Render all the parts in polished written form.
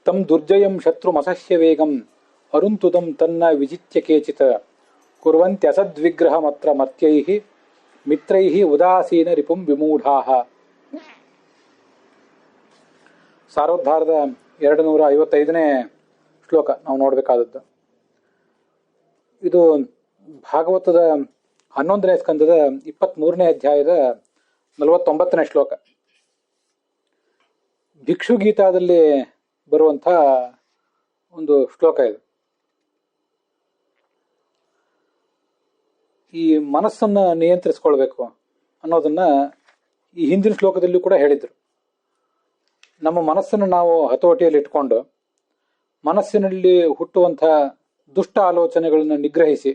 ತಂ ದುರ್ಜಯಂ ಶತ್ರುಮಸಹ್ಯ ವೇಗಂ ಅರುಂತುದಂ ತನ್ನ ವಿಜಿತ್ಯ ಕೇಚಿತ ಕುರ್ವಂತ್ಯಸದ್ವಿಗ್ರಹಮತ್ರ ಮರ್ತ್ಯೈಃ ಮಿತ್ರೈಃ ಉದಾಸೀನ ರಿಪುಂ ವಿಮೂಢಾಃ. ಸಾರೋದ್ಧಾರದ 255ನೇ ಶ್ಲೋಕ ನಾವು ನೋಡಬೇಕಾದದ್ದು. ಇದು ಭಾಗವತದ 11ನೇ ಸ್ಕಂದದ 23ನೇ ಅಧ್ಯಾಯದ 49ನೇ ಶ್ಲೋಕ. ಭಿಕ್ಷು ಗೀತಾದಲ್ಲಿ ಬರುವಂಥ ಒಂದು ಶ್ಲೋಕ ಇದು. ಈ ಮನಸ್ಸನ್ನು ನಿಯಂತ್ರಿಸ್ಕೊಳ್ಬೇಕು ಅನ್ನೋದನ್ನ ಈ ಹಿಂದಿನ ಶ್ಲೋಕದಲ್ಲೂ ಕೂಡ ಹೇಳಿದ್ರು. ನಮ್ಮ ಮನಸ್ಸನ್ನು ನಾವು ಹತೋಟಿಯಲ್ಲಿ ಇಟ್ಕೊಂಡು ಮನಸ್ಸಿನಲ್ಲಿ ಹುಟ್ಟುವಂಥ ದುಷ್ಟ ಆಲೋಚನೆಗಳನ್ನು ನಿಗ್ರಹಿಸಿ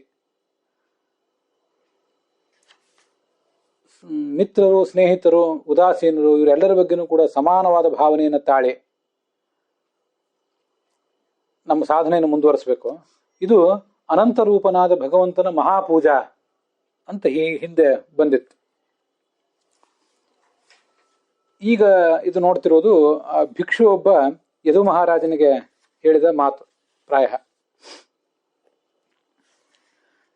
ಮಿತ್ರರು, ಸ್ನೇಹಿತರು, ಉದಾಸೀನರು ಇವರೆಲ್ಲರ ಬಗ್ಗೆನೂ ಕೂಡ ಸಮಾನವಾದ ಭಾವನೆಯನ್ನು ತಾಳಿ ನಮ್ಮ ಸಾಧನೆಯನ್ನು ಮುಂದುವರಿಸಬೇಕು. ಇದು ಅನಂತ ರೂಪನಾದ ಭಗವಂತನ ಮಹಾಪೂಜಾ ಅಂತ ಹಿಂದೆ ಬಂದಿತ್ತು. ಈಗ ಇದು ನೋಡ್ತಿರೋದು ಆ ಭಿಕ್ಷು ಒಬ್ಬ ಯದು ಮಹಾರಾಜನಿಗೆ ಹೇಳಿದ ಮಾತು. ಪ್ರಾಯ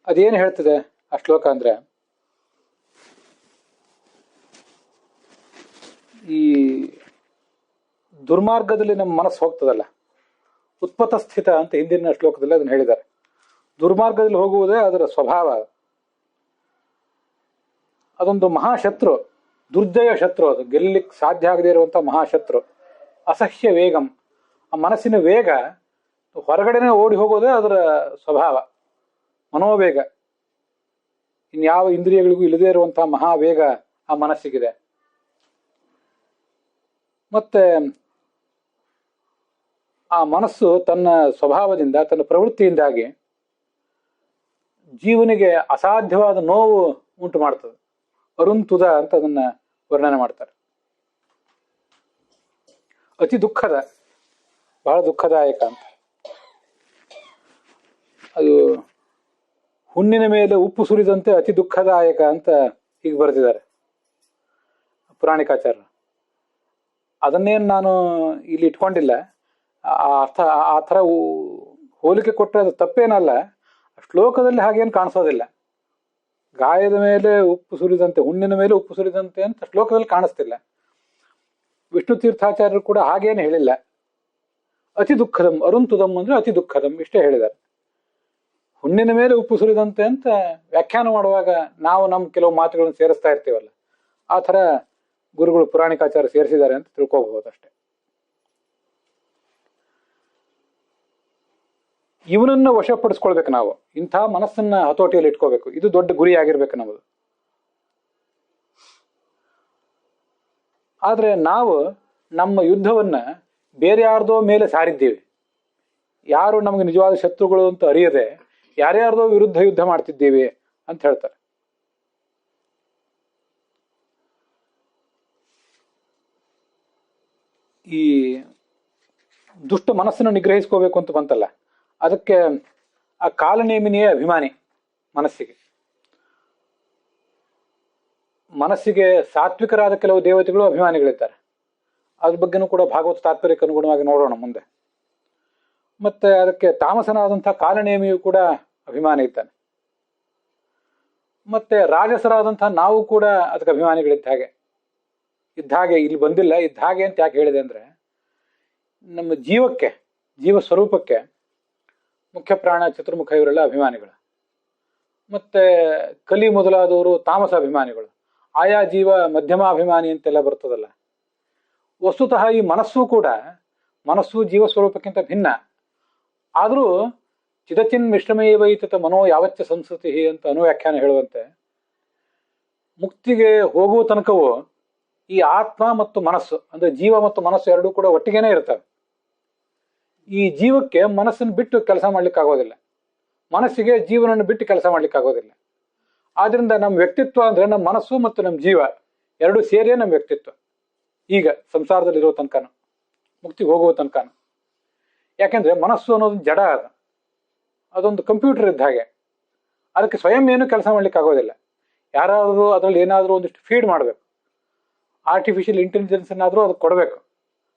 ಅದೇನು ಹೇಳ್ತದೆ ಆ ಶ್ಲೋಕ ಅಂದ್ರೆ, ಈ ದುರ್ಮಾರ್ಗದಲ್ಲಿ ನಮ್ಮ ಮನಸ್ಸು ಹೋಗ್ತದಲ್ಲ, ಉತ್ಪತ್ತ ಸ್ಥಿತ ಅಂತ ಹಿಂದಿನ ಶ್ಲೋಕದಲ್ಲಿ ಅದನ್ನು ಹೇಳಿದ್ದಾರೆ. ದುರ್ಮಾರ್ಗದಲ್ಲಿ ಹೋಗುವುದೇ ಅದರ ಸ್ವಭಾವ. ಅದೊಂದು ಮಹಾಶತ್ರು, ದುರ್ಜಯ ಶತ್ರು. ಅದು ಗೆಲ್ಲಲಿಕ್ಕೆ ಸಾಧ್ಯ ಆಗದೇ ಇರುವಂಥ ಮಹಾಶತ್ರು. ಅಸಹ್ಯ ವೇಗಂ, ಆ ಮನಸ್ಸಿನ ವೇಗ ಹೊರಗಡೆನೆ ಓಡಿ ಹೋಗೋದೇ ಅದರ ಸ್ವಭಾವ, ಮನೋವೇಗ. ಇನ್ಯಾವ ಇಂದ್ರಿಯಗಳಿಗೂ ಇಲ್ಲದೇ ಇರುವಂತಹ ಮಹಾವೇಗ ಆ ಮನಸ್ಸಿಗಿದೆ. ಮತ್ತೆ ಆ ಮನಸ್ಸು ತನ್ನ ಸ್ವಭಾವದಿಂದ, ತನ್ನ ಪ್ರವೃತ್ತಿಯಿಂದಾಗಿ ಜೀವನಿಗೆ ಅಸಾಧ್ಯವಾದ ನೋವು ಉಂಟು ಮಾಡ್ತದೆ. ಅರುಂತುದ ಅಂತ ಅದನ್ನ ವರ್ಣನೆ ಮಾಡ್ತಾರೆ. ಅತಿ ದುಃಖದ, ಬಹಳ ದುಃಖದಾಯಕ ಅಂತ. ಅದು ಹುಣ್ಣಿನ ಮೇಲೆ ಉಪ್ಪು ಸುರಿದಂತೆ ಅತಿ ದುಃಖದಾಯಕ ಅಂತ ಹೀಗೆ ಬರೆದಿದ್ದಾರೆ ಪುರಾಣಿಕಾಚಾರ್ಯರು. ಅದನ್ನೇನು ನಾನು ಇಲ್ಲಿ ಇಟ್ಕೊಂಡಿಲ್ಲ. ಆ ಅರ್ಥ ಆ ಥರ ಹೋಲಿಕೆ ಕೊಟ್ಟರೆ ಅದು ತಪ್ಪೇನಲ್ಲ. ಶ್ಲೋಕದಲ್ಲಿ ಹಾಗೇನು ಕಾಣಿಸೋದಿಲ್ಲ. ಗಾಯದ ಮೇಲೆ ಉಪ್ಪು ಸುರಿದಂತೆ, ಹುಣ್ಣಿನ ಮೇಲೆ ಉಪ್ಪು ಸುರಿದಂತೆ ಅಂತ ಶ್ಲೋಕದಲ್ಲಿ ಕಾಣಿಸ್ತಿಲ್ಲ. ವಿಷ್ಣು ತೀರ್ಥಾಚಾರ್ಯರು ಕೂಡ ಹಾಗೇನು ಹೇಳಿಲ್ಲ. ಅತಿ ದುಃಖದಂ, ಅರುಂತುದಂ ಅಂದ್ರೆ ಅತಿ ದುಃಖದಂ ಇಷ್ಟೇ ಹೇಳಿದ್ದಾರೆ. ಹುಣ್ಣಿನ ಮೇಲೆ ಉಪ್ಪು ಸುರಿದಂತೆ ಅಂತ ವ್ಯಾಖ್ಯಾನ ಮಾಡುವಾಗ ನಾವು ನಮ್ಮ ಕೆಲವು ಮಾತುಗಳನ್ನು ಸೇರಿಸ್ತಾ ಇರ್ತೀವಲ್ಲ, ಆ ಥರ ಗುರುಗಳು ಪುರಾಣಿಕಾಚಾರ್ಯ ಸೇರಿಸಿದ್ದಾರೆ ಅಂತ ತಿಳ್ಕೋಬಹುದು ಅಷ್ಟೆ. ಇವನನ್ನ ವಶಪಡಿಸ್ಕೊಳ್ಬೇಕು ನಾವು. ಇಂಥ ಮನಸ್ಸನ್ನ ಹತೋಟಿಯಲ್ಲಿ ಇಟ್ಕೋಬೇಕು. ಇದು ದೊಡ್ಡ ಗುರಿ ಆಗಿರ್ಬೇಕು ನಮ್ಮದು. ಆದ್ರೆ ನಾವು ನಮ್ಮ ಯುದ್ಧವನ್ನ ಬೇರೆ ಯಾರ್ದೋ ಮೇಲೆ ಸಾರಿದ್ದೀವಿ. ಯಾರು ನಮಗೆ ನಿಜವಾದ ಶತ್ರುಗಳು ಅಂತ ಅರಿಯದೆ ಯಾರ್ಯಾರ್ದೋ ವಿರುದ್ಧ ಯುದ್ಧ ಮಾಡ್ತಿದ್ದೀವಿ ಅಂತ ಹೇಳ್ತಾರೆ. ಈ ದುಷ್ಟ ಮನಸ್ಸನ್ನು ನಿಗ್ರಹಿಸ್ಕೋಬೇಕು ಅಂತ ಬಂತಲ್ಲ, ಅದಕ್ಕೆ ಆ ಕಾಲನೇಮಿನಿಯೇ ಅಭಿಮಾನಿ ಮನಸ್ಸಿಗೆ. ಮನಸ್ಸಿಗೆ ಸಾತ್ವಿಕರಾದ ಕೆಲವು ದೇವತೆಗಳು ಅಭಿಮಾನಿಗಳಿದ್ದಾರೆ. ಅದ್ರ ಬಗ್ಗೆನೂ ಕೂಡ ಭಾಗವತ ತಾತ್ಪರ್ಯಕ್ಕೆ ಅನುಗುಣವಾಗಿ ನೋಡೋಣ ಮುಂದೆ. ಮತ್ತೆ ಅದಕ್ಕೆ ತಾಮಸನಾದಂತಹ ಕಾಲನೇಮಿಯು ಕೂಡ ಅಭಿಮಾನಿ ಇದ್ದಾನೆ. ಮತ್ತೆ ರಾಜಸರಾದಂತಹ ನಾವು ಕೂಡ ಅದಕ್ಕೆ ಅಭಿಮಾನಿಗಳಿದ್ದ ಹಾಗೆ. ಇಲ್ಲಿ ಬಂದಿಲ್ಲ, ಇದ್ದ ಹಾಗೆ ಅಂತ ಯಾಕೆ ಹೇಳಿದೆ ಅಂದ್ರೆ, ನಮ್ಮ ಜೀವಕ್ಕೆ, ಜೀವ ಸ್ವರೂಪಕ್ಕೆ ಮುಖ್ಯ ಪ್ರಾಣ, ಚತುರ್ಮುಖ ಇವರೆಲ್ಲ ಅಭಿಮಾನಿಗಳು. ಮತ್ತೆ ಕಲಿ ಮೊದಲಾದವರು ತಾಮಸ ಅಭಿಮಾನಿಗಳು. ಆಯಾ ಜೀವ ಮಧ್ಯಮಾಭಿಮಾನಿ ಅಂತೆಲ್ಲ ಬರ್ತದಲ್ಲ. ವಸ್ತುತಃ ಈ ಮನಸ್ಸು ಜೀವ ಸ್ವರೂಪಕ್ಕಿಂತ ಭಿನ್ನ. ಆದರೂ ಚಿದಚಿನ್ ಮಿಶ್ರಮೇವೈತತ ಮನೋ ಯಾವಚ್ಚ ಸಂಸ್ಕೃತಿ ಅಂತ ಅನುವ್ಯಾಖ್ಯಾನ ಹೇಳುವಂತೆ, ಮುಕ್ತಿಗೆ ಹೋಗುವ ತನಕವೂ ಈ ಆತ್ಮ ಮತ್ತು ಮನಸ್ಸು ಅಂದ್ರೆ ಜೀವ ಮತ್ತು ಮನಸ್ಸು ಎರಡೂ ಕೂಡ ಒಟ್ಟಿಗೆನೇ ಇರ್ತವೆ. ಈ ಜೀವಕ್ಕೆ ಮನಸ್ಸನ್ನು ಬಿಟ್ಟು ಕೆಲಸ ಮಾಡ್ಲಿಕ್ಕಾಗೋದಿಲ್ಲ, ಮನಸ್ಸಿಗೆ ಜೀವನನ್ನು ಬಿಟ್ಟು ಕೆಲಸ ಮಾಡ್ಲಿಕ್ಕಾಗೋದಿಲ್ಲ. ಆದ್ರಿಂದ ನಮ್ಮ ವ್ಯಕ್ತಿತ್ವ ಅಂದ್ರೆ ನಮ್ಮ ಮನಸ್ಸು ಮತ್ತು ನಮ್ಮ ಜೀವ ಎರಡು ಸೇರಿಯೇ ನಮ್ಮ ವ್ಯಕ್ತಿತ್ವ. ಈಗ ಸಂಸಾರದಲ್ಲಿರೋ ತನಕನು, ಮುಕ್ತಿಗೆ ಹೋಗುವ ತನಕನು. ಯಾಕೆಂದ್ರೆ ಮನಸ್ಸು ಅನ್ನೋದು ಜಡ, ಅದೊಂದು ಕಂಪ್ಯೂಟರ್ ಇದ್ದ ಹಾಗೆ. ಅದಕ್ಕೆ ಸ್ವಯಂ ಏನು ಕೆಲಸ ಮಾಡ್ಲಿಕ್ಕೆ ಆಗೋದಿಲ್ಲ. ಯಾರಾದರೂ ಅದರಲ್ಲಿ ಏನಾದರೂ ಒಂದಿಷ್ಟು ಫೀಡ್ ಮಾಡಬೇಕು, ಆರ್ಟಿಫಿಷಿಯಲ್ ಇಂಟೆಲಿಜೆನ್ಸ್ ಏನಾದರೂ ಅದಕ್ಕೆ ಕೊಡಬೇಕು.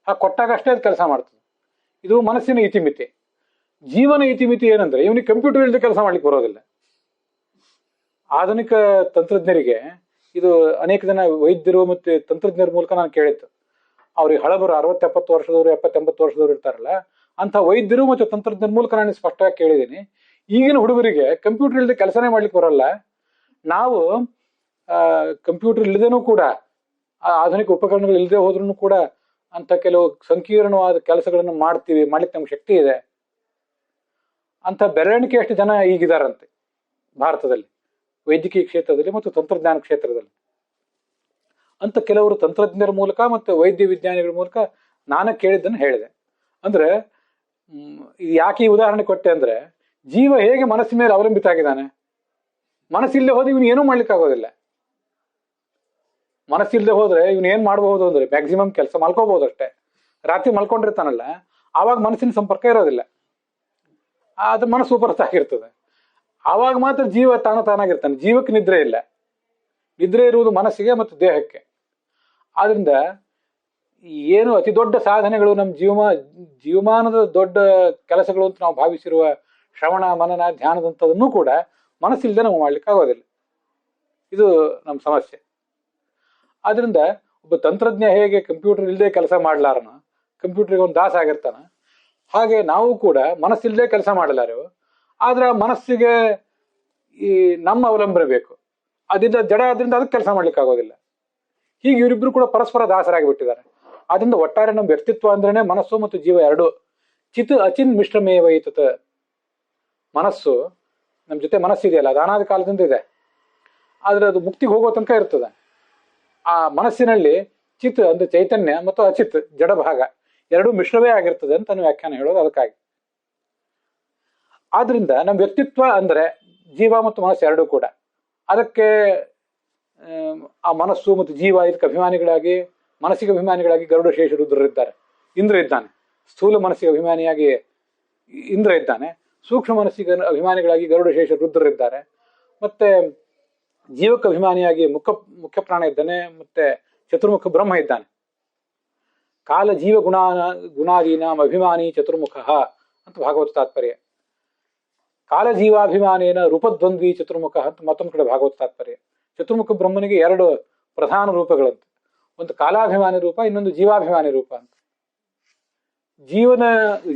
ಹಾಗೆ ಕೊಟ್ಟಾಗ ಅಷ್ಟೇ ಅದು ಕೆಲಸ ಮಾಡ್ತದೆ. ಇದು ಮನಸ್ಸಿನ ಇತಿಮಿತಿ. ಜೀವನ ಇತಿಮಿತಿ ಏನಂದ್ರೆ ಇವನಿಗೆ ಕಂಪ್ಯೂಟರ್ ಇಲ್ಲದೆ ಕೆಲಸ ಮಾಡ್ಲಿಕ್ಕೆ ಬರೋದಿಲ್ಲ. ಆಧುನಿಕ ತಂತ್ರಜ್ಞರಿಗೆ ಇದು ಅನೇಕ ಜನ ವೈದ್ಯರು ಮತ್ತೆ ತಂತ್ರಜ್ಞರ ಮೂಲಕ ನಾನು ಕೇಳಿದ್ದು. ಅವ್ರಿಗೆ ಹಳಬರು 60-70 ವರ್ಷದವರು 70-80 ವರ್ಷದವ್ರು ಇರ್ತಾರಲ್ಲ, ಅಂತ ವೈದ್ಯರು ಮತ್ತು ತಂತ್ರಜ್ಞರ ಮೂಲಕ ನಾನು ಸ್ಪಷ್ಟವಾಗಿ ಕೇಳಿದ್ದೀನಿ. ಈಗಿನ ಹುಡುಗರಿಗೆ ಕಂಪ್ಯೂಟರ್ ಇಲ್ಲದೆ ಕೆಲಸನೇ ಮಾಡ್ಲಿಕ್ಕೆ ಬರಲ್ಲ. ನಾವು ಕಂಪ್ಯೂಟರ್ ಇಲ್ಲದೇನೂ ಕೂಡ, ಆಧುನಿಕ ಉಪಕರಣಗಳು ಇಲ್ಲದೆ ಹೋದ್ರೂ ಕೂಡ ಅಂತ ಕೆಲವು ಸಂಕೀರ್ಣವಾದ ಕೆಲಸಗಳನ್ನು ಮಾಡ್ಲಿಕ್ಕೆ ನಮ್ಗೆ ಶಕ್ತಿ ಇದೆ ಅಂತ ಬೆರಳಿಕೆ ಅಷ್ಟು ಜನ ಈಗಿದಾರಂತೆ ಭಾರತದಲ್ಲಿ, ವೈದ್ಯಕೀಯ ಕ್ಷೇತ್ರದಲ್ಲಿ ಮತ್ತು ತಂತ್ರಜ್ಞಾನ ಕ್ಷೇತ್ರದಲ್ಲಿ. ಅಂತ ಕೆಲವರು ತಂತ್ರಜ್ಞರ ಮೂಲಕ ಮತ್ತು ವೈದ್ಯ ವಿಜ್ಞಾನಿಗಳ ಮೂಲಕ ನಾನು ಕೇಳಿದ್ದನ್ನು ಹೇಳಿದೆ. ಅಂದ್ರೆ ಯಾಕೆ ಈ ಉದಾಹರಣೆ ಕೊಟ್ಟೆ ಅಂದ್ರೆ, ಜೀವ ಹೇಗೆ ಮನಸ್ಸಿನ ಮೇಲೆ ಅವಲಂಬಿತ ಆಗಿದ್ದಾನೆ. ಮನಸ್ಸಿಲ್ಲದೆ ಹೋದ್ರೆ ಇವನು ಏನೂ ಮಾಡ್ಲಿಕ್ಕೆ ಆಗೋದಿಲ್ಲ. ಮನಸ್ಸಿಲ್ಲದೆ ಹೋದ್ರೆ ಇವನು ಏನ್ ಮಾಡಬಹುದು ಅಂದ್ರೆ ಮ್ಯಾಕ್ಸಿಮಮ್ ಕೆಲಸ ಮಲ್ಕೋಬಹುದು ಅಷ್ಟೇ. ರಾತ್ರಿ ಮಲ್ಕೊಂಡಿರ್ತಾನಲ್ಲ, ಆವಾಗ ಮನಸ್ಸಿನ ಸಂಪರ್ಕ ಇರೋದಿಲ್ಲ, ಅದು ಮನಸ್ಸು ಉಪರತಾಗಿರ್ತದೆ. ಆವಾಗ ಮಾತ್ರ ಜೀವ ತಾನಾಗಿರ್ತಾನೆ. ಜೀವಕ್ಕೆ ನಿದ್ರೆ ಇಲ್ಲ. ನಿದ್ರೆ ಇರುವುದು ಮನಸ್ಸಿಗೆ ಮತ್ತು ದೇಹಕ್ಕೆ. ಆದ್ರಿಂದ ಏನು ಅತಿ ದೊಡ್ಡ ಸಾಧನೆಗಳು ನಮ್ಮ ಜೀವಮಾನದ ದೊಡ್ಡ ಕೆಲಸಗಳು ಅಂತ ನಾವು ಭಾವಿಸಿರುವ ಶ್ರವಣ ಮನನ ಧ್ಯಾನದಂಥದನ್ನು ಕೂಡ ಮನಸ್ಸಿಲ್ಲದೆ ನಾವು ಮಾಡ್ಲಿಕ್ಕೆ ಆಗೋದಿಲ್ಲ. ಇದು ನಮ್ಮ ಸಮಸ್ಯೆ. ಆದ್ರಿಂದ ಒಬ್ಬ ತಂತ್ರಜ್ಞ ಹೇಗೆ ಕಂಪ್ಯೂಟರ್ ಇಲ್ಲದೆ ಕೆಲಸ ಮಾಡ್ಲಾರನ, ಕಂಪ್ಯೂಟರ್ಗೆ ಒಂದು ದಾಸ ಆಗಿರ್ತಾನ, ಹಾಗೆ ನಾವು ಕೂಡ ಮನಸ್ಸಿಲ್ಲದೆ ಕೆಲಸ ಮಾಡಲಾರೆವು. ಆದ್ರೆ ಮನಸ್ಸಿಗೆ ಈ ನಮ್ಮ ಅವಲಂಬನೆ ಬೇಕು. ಅದರಿಂದ ಜಡ ಆದ್ರಿಂದ ಅದಕ್ಕೆ ಕೆಲಸ ಮಾಡ್ಲಿಕ್ಕೆ ಆಗೋದಿಲ್ಲ. ಹೀಗೆ ಇವರಿಬ್ರು ಕೂಡ ಪರಸ್ಪರ ದಾಸರಾಗಿ ಬಿಟ್ಟಿದ್ದಾರೆ. ಆದ್ರಿಂದ ಒಟ್ಟಾರೆ ನಮ್ಮ ವ್ಯಕ್ತಿತ್ವ ಅಂದ್ರೇನೆ ಮನಸ್ಸು ಮತ್ತು ಜೀವ ಎರಡು. ಚಿತ್ ಅಚಿನ್ ಮಿಶ್ರಮೇವ ಈತತ್. ಮನಸ್ಸು ನಮ್ಮ ಜೊತೆ ಮನಸ್ಸಿದೆಯಲ್ಲ, ಅದು ಅನಾದಿ ಕಾಲದಿಂದ ಇದೆ. ಆದ್ರೆ ಅದು ಮುಕ್ತಿಗೆ ಹೋಗೋ ತನಕ ಇರ್ತದೆ. ಆ ಮನಸ್ಸಿನಲ್ಲಿ ಚಿತ್ ಅಂದ್ರೆ ಚೈತನ್ಯ ಮತ್ತು ಅಚಿತ್ ಜಡ ಭಾಗ ಎರಡೂ ಮಿಶ್ರವೇ ಆಗಿರ್ತದೆ ಅಂತ ನಾನು ವ್ಯಾಖ್ಯಾನ ಹೇಳೋದು ಅದಕ್ಕಾಗಿ. ಆದ್ರಿಂದ ನಮ್ಮ ವ್ಯಕ್ತಿತ್ವ ಅಂದ್ರೆ ಜೀವ ಮತ್ತು ಮನಸ್ಸು ಎರಡೂ ಕೂಡ. ಅದಕ್ಕೆ ಆ ಮನಸ್ಸು ಮತ್ತು ಜೀವ ಇದಕ್ಕೆ ಅಭಿಮಾನಿಗಳಾಗಿ, ಮನಸ್ಸಿಗೆ ಅಭಿಮಾನಿಗಳಾಗಿ ಗರುಡ ಶೇಷ ರುದ್ರರಿದ್ದಾರೆ. ಇಂದ್ರ ಇದ್ದಾನೆ. ಸ್ಥೂಲ ಮನಸ್ಸಿಗೆ ಅಭಿಮಾನಿಯಾಗಿ ಇಂದ್ರ ಇದ್ದಾನೆ. ಸೂಕ್ಷ್ಮ ಮನಸ್ಸಿಗೆ ಅಭಿಮಾನಿಗಳಾಗಿ ಗರುಡ ಶೇಷ ರುದ್ರರಿದ್ದಾರೆ. ಮತ್ತೆ ಜೀವಕ್ಕೆ ಅಭಿಮಾನಿಯಾಗಿ ಮುಖ್ಯ ಪ್ರಾಣ ಇದ್ದಾನೆ. ಮತ್ತೆ ಚತುರ್ಮುಖ ಬ್ರಹ್ಮ ಇದ್ದಾನೆ. ಕಾಲ ಜೀವ ಗುಣಾದೀನಾಂ ಅಭಿಮಾನಿ ಚತುರ್ಮುಖ ಅಂತ ಭಾಗವತ ತಾತ್ಪರ್ಯ. ಕಾಲ ಜೀವಾಭಿಮಾನೇನ ರೂಪದ್ವಂದ್ವಿ ಚತುರ್ಮುಖ ಅಂತ ಮತ್ತೊಂದು ಕಡೆ ಭಾಗವತ ತಾತ್ಪರ್ಯ. ಚತುರ್ಮುಖ ಬ್ರಹ್ಮನಿಗೆ ಎರಡು ಪ್ರಧಾನ ರೂಪಗಳಂತ, ಒಂದು ಕಾಲಾಭಿಮಾನಿ ರೂಪ, ಇನ್ನೊಂದು ಜೀವಾಭಿಮಾನಿ ರೂಪ ಅಂತ.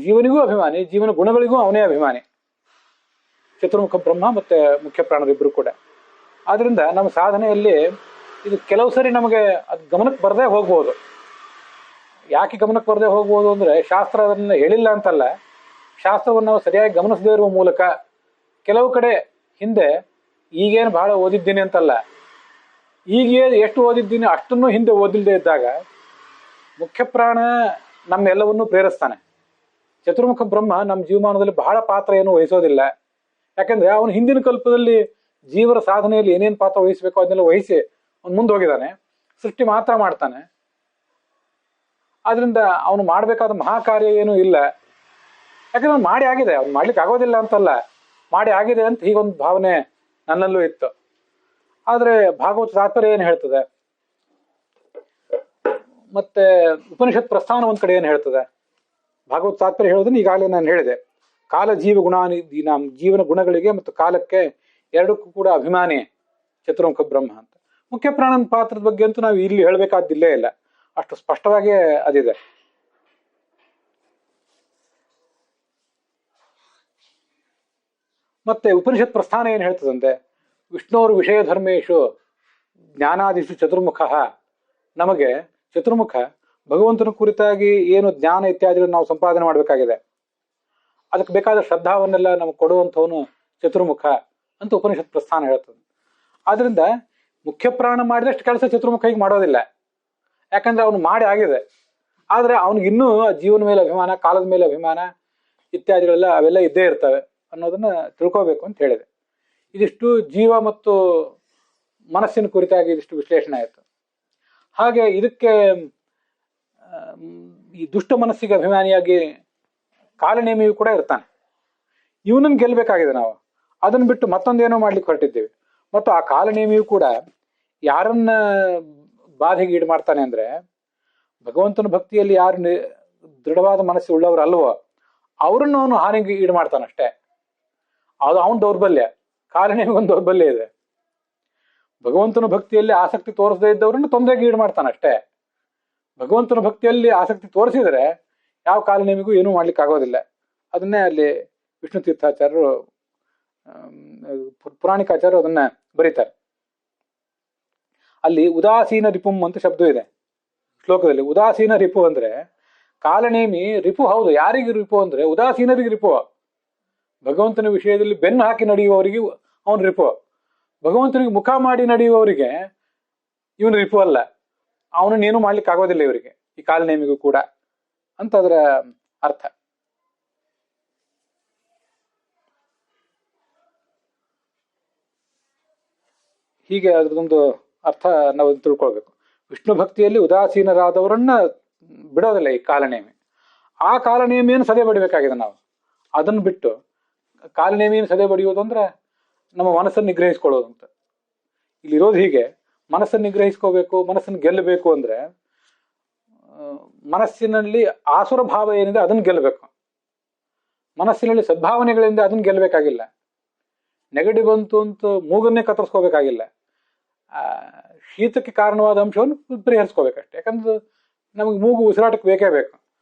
ಜೀವನಿಗೂ ಅಭಿಮಾನಿ, ಜೀವನ ಗುಣಗಳಿಗೂ ಅವನೇ ಅಭಿಮಾನಿ, ಚತುರ್ಮುಖ ಬ್ರಹ್ಮ ಮತ್ತೆ ಮುಖ್ಯ ಪ್ರಾಣರಿಬ್ಬರು ಕೂಡ. ಆದ್ರಿಂದ ನಮ್ಮ ಸಾಧನೆಯಲ್ಲಿ ಇದು ಕೆಲವು ಸರಿ ನಮಗೆ ಅದು ಗಮನಕ್ಕೆ ಬರದೇ ಹೋಗ್ಬೋದು. ಯಾಕೆ ಗಮನಕ್ಕೆ ಬರದೇ ಹೋಗ್ಬೋದು ಅಂದ್ರೆ, ಶಾಸ್ತ್ರ ಅದನ್ನ ಹೇಳಿಲ್ಲ ಅಂತಲ್ಲ, ಶಾಸ್ತ್ರವನ್ನು ನಾವು ಸರಿಯಾಗಿ ಗಮನಿಸದೇ ಇರುವ ಮೂಲಕ ಕೆಲವು ಕಡೆ ಹಿಂದೆ ಈಗೇನು ಬಹಳ ಓದಿದ್ದೀನಿ ಅಂತಲ್ಲ, ಈಗ ಎಷ್ಟು ಓದಿದ್ದೀನಿ ಅಷ್ಟನ್ನು ಹಿಂದೆ ಓದಿಲ್ಲದೆ ಇದ್ದಾಗ ಮುಖ್ಯ ಪ್ರಾಣ ನಮ್ಮೆಲ್ಲವನ್ನೂ ಪ್ರೇರಿಸ್ತಾನೆ. ಚತುರ್ಮುಖ ಬ್ರಹ್ಮ ನಮ್ಮ ಜೀವಮಾನದಲ್ಲಿ ಬಹಳ ಪಾತ್ರ ಏನು ವಹಿಸೋದಿಲ್ಲ. ಯಾಕಂದ್ರೆ ಅವನು ಹಿಂದಿನ ಕಲ್ಪದಲ್ಲಿ ಜೀವರ ಸಾಧನೆಯಲ್ಲಿ ಏನೇನು ಪಾತ್ರ ವಹಿಸಬೇಕು ಅದನ್ನೆಲ್ಲ ವಹಿಸಿ ಅವನು ಮುಂದೆ ಹೋಗಿದ್ದಾನೆ. ಸೃಷ್ಟಿ ಮಾತ್ರ ಮಾಡ್ತಾನೆ. ಆದ್ರಿಂದ ಅವನು ಮಾಡಬೇಕಾದ ಮಹಾಕಾರ್ಯ ಏನೂ ಇಲ್ಲ. ಯಾಕಂದ್ರೆ ಅವ್ನು ಮಾಡಿ ಆಗಿದೆ, ಅವ್ನು ಮಾಡ್ಲಿಕ್ಕೆ ಆಗೋದಿಲ್ಲ ಅಂತಲ್ಲ, ಮಾಡಿ ಆಗಿದೆ ಅಂತ ಹೀಗೊಂದು ಭಾವನೆ ನನ್ನಲ್ಲೂ ಇತ್ತು. ಆದ್ರೆ ಭಾಗವತ ತಾತ್ಪರ್ಯ ಏನು ಹೇಳ್ತದೆ, ಮತ್ತೆ ಉಪನಿಷತ್ ಪ್ರಸ್ಥಾನ ಒಂದ್ ಕಡೆ ಏನು ಹೇಳ್ತದೆ. ಭಾಗವತ ತಾತ್ಪರ್ಯ ಹೇಳೋದನ್ನ ಈಗಾಗಲೇ ನಾನು ಹೇಳಿದೆ. ಕಾಲ ಜೀವ ಗುಣಾದೀನಾಂ, ಜೀವನ ಗುಣಗಳಿಗೆ ಮತ್ತು ಕಾಲಕ್ಕೆ ಎರಡಕ್ಕೂ ಕೂಡ ಅಭಿಮಾನಿ ಚತುರ್ಮುಖ ಬ್ರಹ್ಮ ಅಂತ. ಮುಖ್ಯ ಪ್ರಾಣನ ಪಾತ್ರದ ಬಗ್ಗೆ ಅಂತೂ ನಾವು ಇಲ್ಲಿ ಹೇಳಬೇಕಾದಿಲ್ಲೇ ಇಲ್ಲ, ಅಷ್ಟು ಸ್ಪಷ್ಟವಾಗಿ ಅದಿದೆ. ಮತ್ತೆ ಉಪನಿಷತ್ ಪ್ರಸ್ಥಾನ ಏನು ಹೇಳ್ತದಂತೆ, ವಿಷ್ಣುವರು ವಿಷಯ ಧರ್ಮೇಶು ಜ್ಞಾನಾದಿಷು ಚತುರ್ಮುಖ. ನಮಗೆ ಚತುರ್ಮುಖ ಭಗವಂತನ ಕುರಿತಾಗಿ ಏನು ಜ್ಞಾನ ಇತ್ಯಾದಿಗಳನ್ನು ನಾವು ಸಂಪಾದನೆ ಮಾಡಬೇಕಾಗಿದೆ, ಅದಕ್ಕೆ ಬೇಕಾದ ಶ್ರದ್ಧಾವನ್ನೆಲ್ಲ ನಮಗೆ ಕೊಡುವಂಥವನು ಚತುರ್ಮುಖ ಅಂತ ಉಪನಿಷತ್ ಪ್ರಸ್ಥಾನ ಹೇಳ್ತದೆ. ಆದ್ರಿಂದ ಮುಖ್ಯ ಪ್ರಾಣ ಮಾಡಿದಷ್ಟು ಕೆಲಸ ಚತುರ್ಮುಖ ಈಗ ಮಾಡೋದಿಲ್ಲ, ಯಾಕಂದ್ರೆ ಅವನು ಮಾಡಿ ಆಗಿದೆ. ಆದ್ರೆ ಅವನಿಗಿನ್ನೂ ಜೀವನ ಮೇಲೆ ಅಭಿಮಾನ, ಕಾಲದ ಮೇಲೆ ಅಭಿಮಾನ ಇತ್ಯಾದಿಗಳೆಲ್ಲ ಅವೆಲ್ಲ ಇದ್ದೇ ಇರ್ತವೆ ಅನ್ನೋದನ್ನ ತಿಳ್ಕೋಬೇಕು ಅಂತ ಹೇಳಿದೆ. ಇದಿಷ್ಟು ಜೀವ ಮತ್ತು ಮನಸ್ಸಿನ ಕುರಿತಾಗಿ ಇದಿಷ್ಟು ವಿಶ್ಲೇಷಣೆ ಆಯಿತು. ಹಾಗೆ ಇದಕ್ಕೆ ಈ ದುಷ್ಟ ಮನಸ್ಸಿಗೆ ಅಭಿಮಾನಿಯಾಗಿ ಕಾಲನೇಮಿಯು ಕೂಡ ಇರ್ತಾನೆ. ಇವನನ್ನು ಗೆಲ್ಲಬೇಕಾಗಿದೆ ನಾವು. ಅದನ್ನು ಬಿಟ್ಟು ಮತ್ತೊಂದೇನೋ ಮಾಡ್ಲಿಕ್ಕೆ ಹೊರಟಿದ್ದೇವೆ. ಮತ್ತು ಆ ಕಾಲನೇಮಿಯು ಕೂಡ ಯಾರನ್ನ ಬಾಧೆಗೆ ಈಡು ಮಾಡ್ತಾನೆ ಅಂದ್ರೆ, ಭಗವಂತನ ಭಕ್ತಿಯಲ್ಲಿ ಯಾರು ದೃಢವಾದ ಮನಸ್ಸು ಉಳ್ಳವರು ಅಲ್ವೋ ಅವರನ್ನು ಅವನು ಹಾನಿಗೆ ಈಡು ಮಾಡ್ತಾನಷ್ಟೇ. ಅದು ಅವನ ದೌರ್ಬಲ್ಯ. ಕಾಲನೇಮಿಗೊಂದು ದೌರ್ಬಲ್ಯ ಇದೆ. ಭಗವಂತನ ಭಕ್ತಿಯಲ್ಲಿ ಆಸಕ್ತಿ ತೋರಿಸದೇ ಇದ್ದವರನ್ನು ತೊಂದರೆಗೆ ಈಡು ಮಾಡ್ತಾನಷ್ಟೇ. ಭಗವಂತನ ಭಕ್ತಿಯಲ್ಲಿ ಆಸಕ್ತಿ ತೋರಿಸಿದರೆ ಯಾವ ಕಾಲನೇಮಿಗೂ ಏನೂ ಮಾಡ್ಲಿಕ್ಕೆ ಆಗೋದಿಲ್ಲ. ಅದನ್ನೇ ಅಲ್ಲಿ ವಿಷ್ಣು ತೀರ್ಥಾಚಾರ್ಯರು ಪುರಾಣಿಕಾಚಾರ್ಯರು ಅದನ್ನ ಬರೀತಾರೆ. ಅಲ್ಲಿ ಉದಾಸೀನ ರಿಪುಂ ಅಂತ ಶಬ್ದ ಇದೆ ಶ್ಲೋಕದಲ್ಲಿ. ಉದಾಸೀನ ರಿಪು ಅಂದ್ರೆ ಕಾಲನೇಮಿ ರಿಪು. ಹೌದು, ಯಾರಿಗೆ ರಿಪು ಅಂದ್ರೆ ಉದಾಸೀನರಿಗೆ ರಿಪು. ಭಗವಂತನ ವಿಷಯದಲ್ಲಿ ಬೆನ್ನು ಹಾಕಿ ನಡೆಯುವವರಿಗೆ ಅವನು ರಿಪು. ಭಗವಂತನಿಗೆ ಮುಖ ಮಾಡಿ ನಡೆಯುವವರಿಗೆ ಇವನು ರಿಪು ಅಲ್ಲ. ಅವನನ್ನೇನು ಮಾಡ್ಲಿಕ್ಕೆ ಆಗೋದಿಲ್ಲ ಇವರಿಗೆ, ಈ ಕಾಲನೇಮಿಗೂ ಕೂಡ ಅಂತ ಅದರ ಅರ್ಥ. ಹೀಗೆ ಅದ್ರದೊಂದು ಅರ್ಥ ನಾವು ತಿಳ್ಕೊಳ್ಬೇಕು. ವಿಷ್ಣು ಭಕ್ತಿಯಲ್ಲಿ ಉದಾಸೀನರಾದವರನ್ನ ಬಿಡೋದಿಲ್ಲ ಈ ಕಾಲನೇಮಿ. ಆ ಕಾಲನೇಮಿಯನ್ನು ಸದೆ ಬಡಿಬೇಕಾಗಿದೆ ನಾವು. ಅದನ್ನು ಬಿಟ್ಟು ಕಾಲನೇಮಿಯನ್ನು ಸದೆ ಬಡಿಯೋದು ಅಂದ್ರೆ ನಮ್ಮ ಮನಸ್ಸನ್ನು ನಿಗ್ರಹಿಸ್ಕೊಳ್ಳೋದು ಅಂತ. ಇಲ್ಲಿರೋದು ಹೀಗೆ. ಮನಸ್ಸನ್ನು ನಿಗ್ರಹಿಸ್ಕೋಬೇಕು, ಮನಸ್ಸನ್ನು ಗೆಲ್ಲಬೇಕು ಅಂದ್ರೆ ಮನಸ್ಸಿನಲ್ಲಿ ಆಸುರ ಭಾವ ಏನಿದೆ ಅದನ್ನು ಗೆಲ್ಲಬೇಕು. ಮನಸ್ಸಿನಲ್ಲಿ ಸದ್ಭಾವನೆಗಳಿಂದ ಅದನ್ನು ಗೆಲ್ಲಬೇಕಾಗಿಲ್ಲ. ನೆಗಡಿ ಬಂತು ಅಂತ ಮೂಗನ್ನೇ ಕತ್ತರಿಸ್ಕೋಬೇಕಾಗಿಲ್ಲ. ಶೀತಕ್ಕೆ ಕಾರಣವಾದ ಅಂಶವನ್ನು ಪರಿಹರಿಸ್ಕೋಬೇಕಷ್ಟೆ. ಯಾಕಂದ್ರೆ ನಮಗೆ ಮೂಗು ಉಸಿರಾಟಕ್ಕೆ ಬೇಕೇ ಬೇಕು.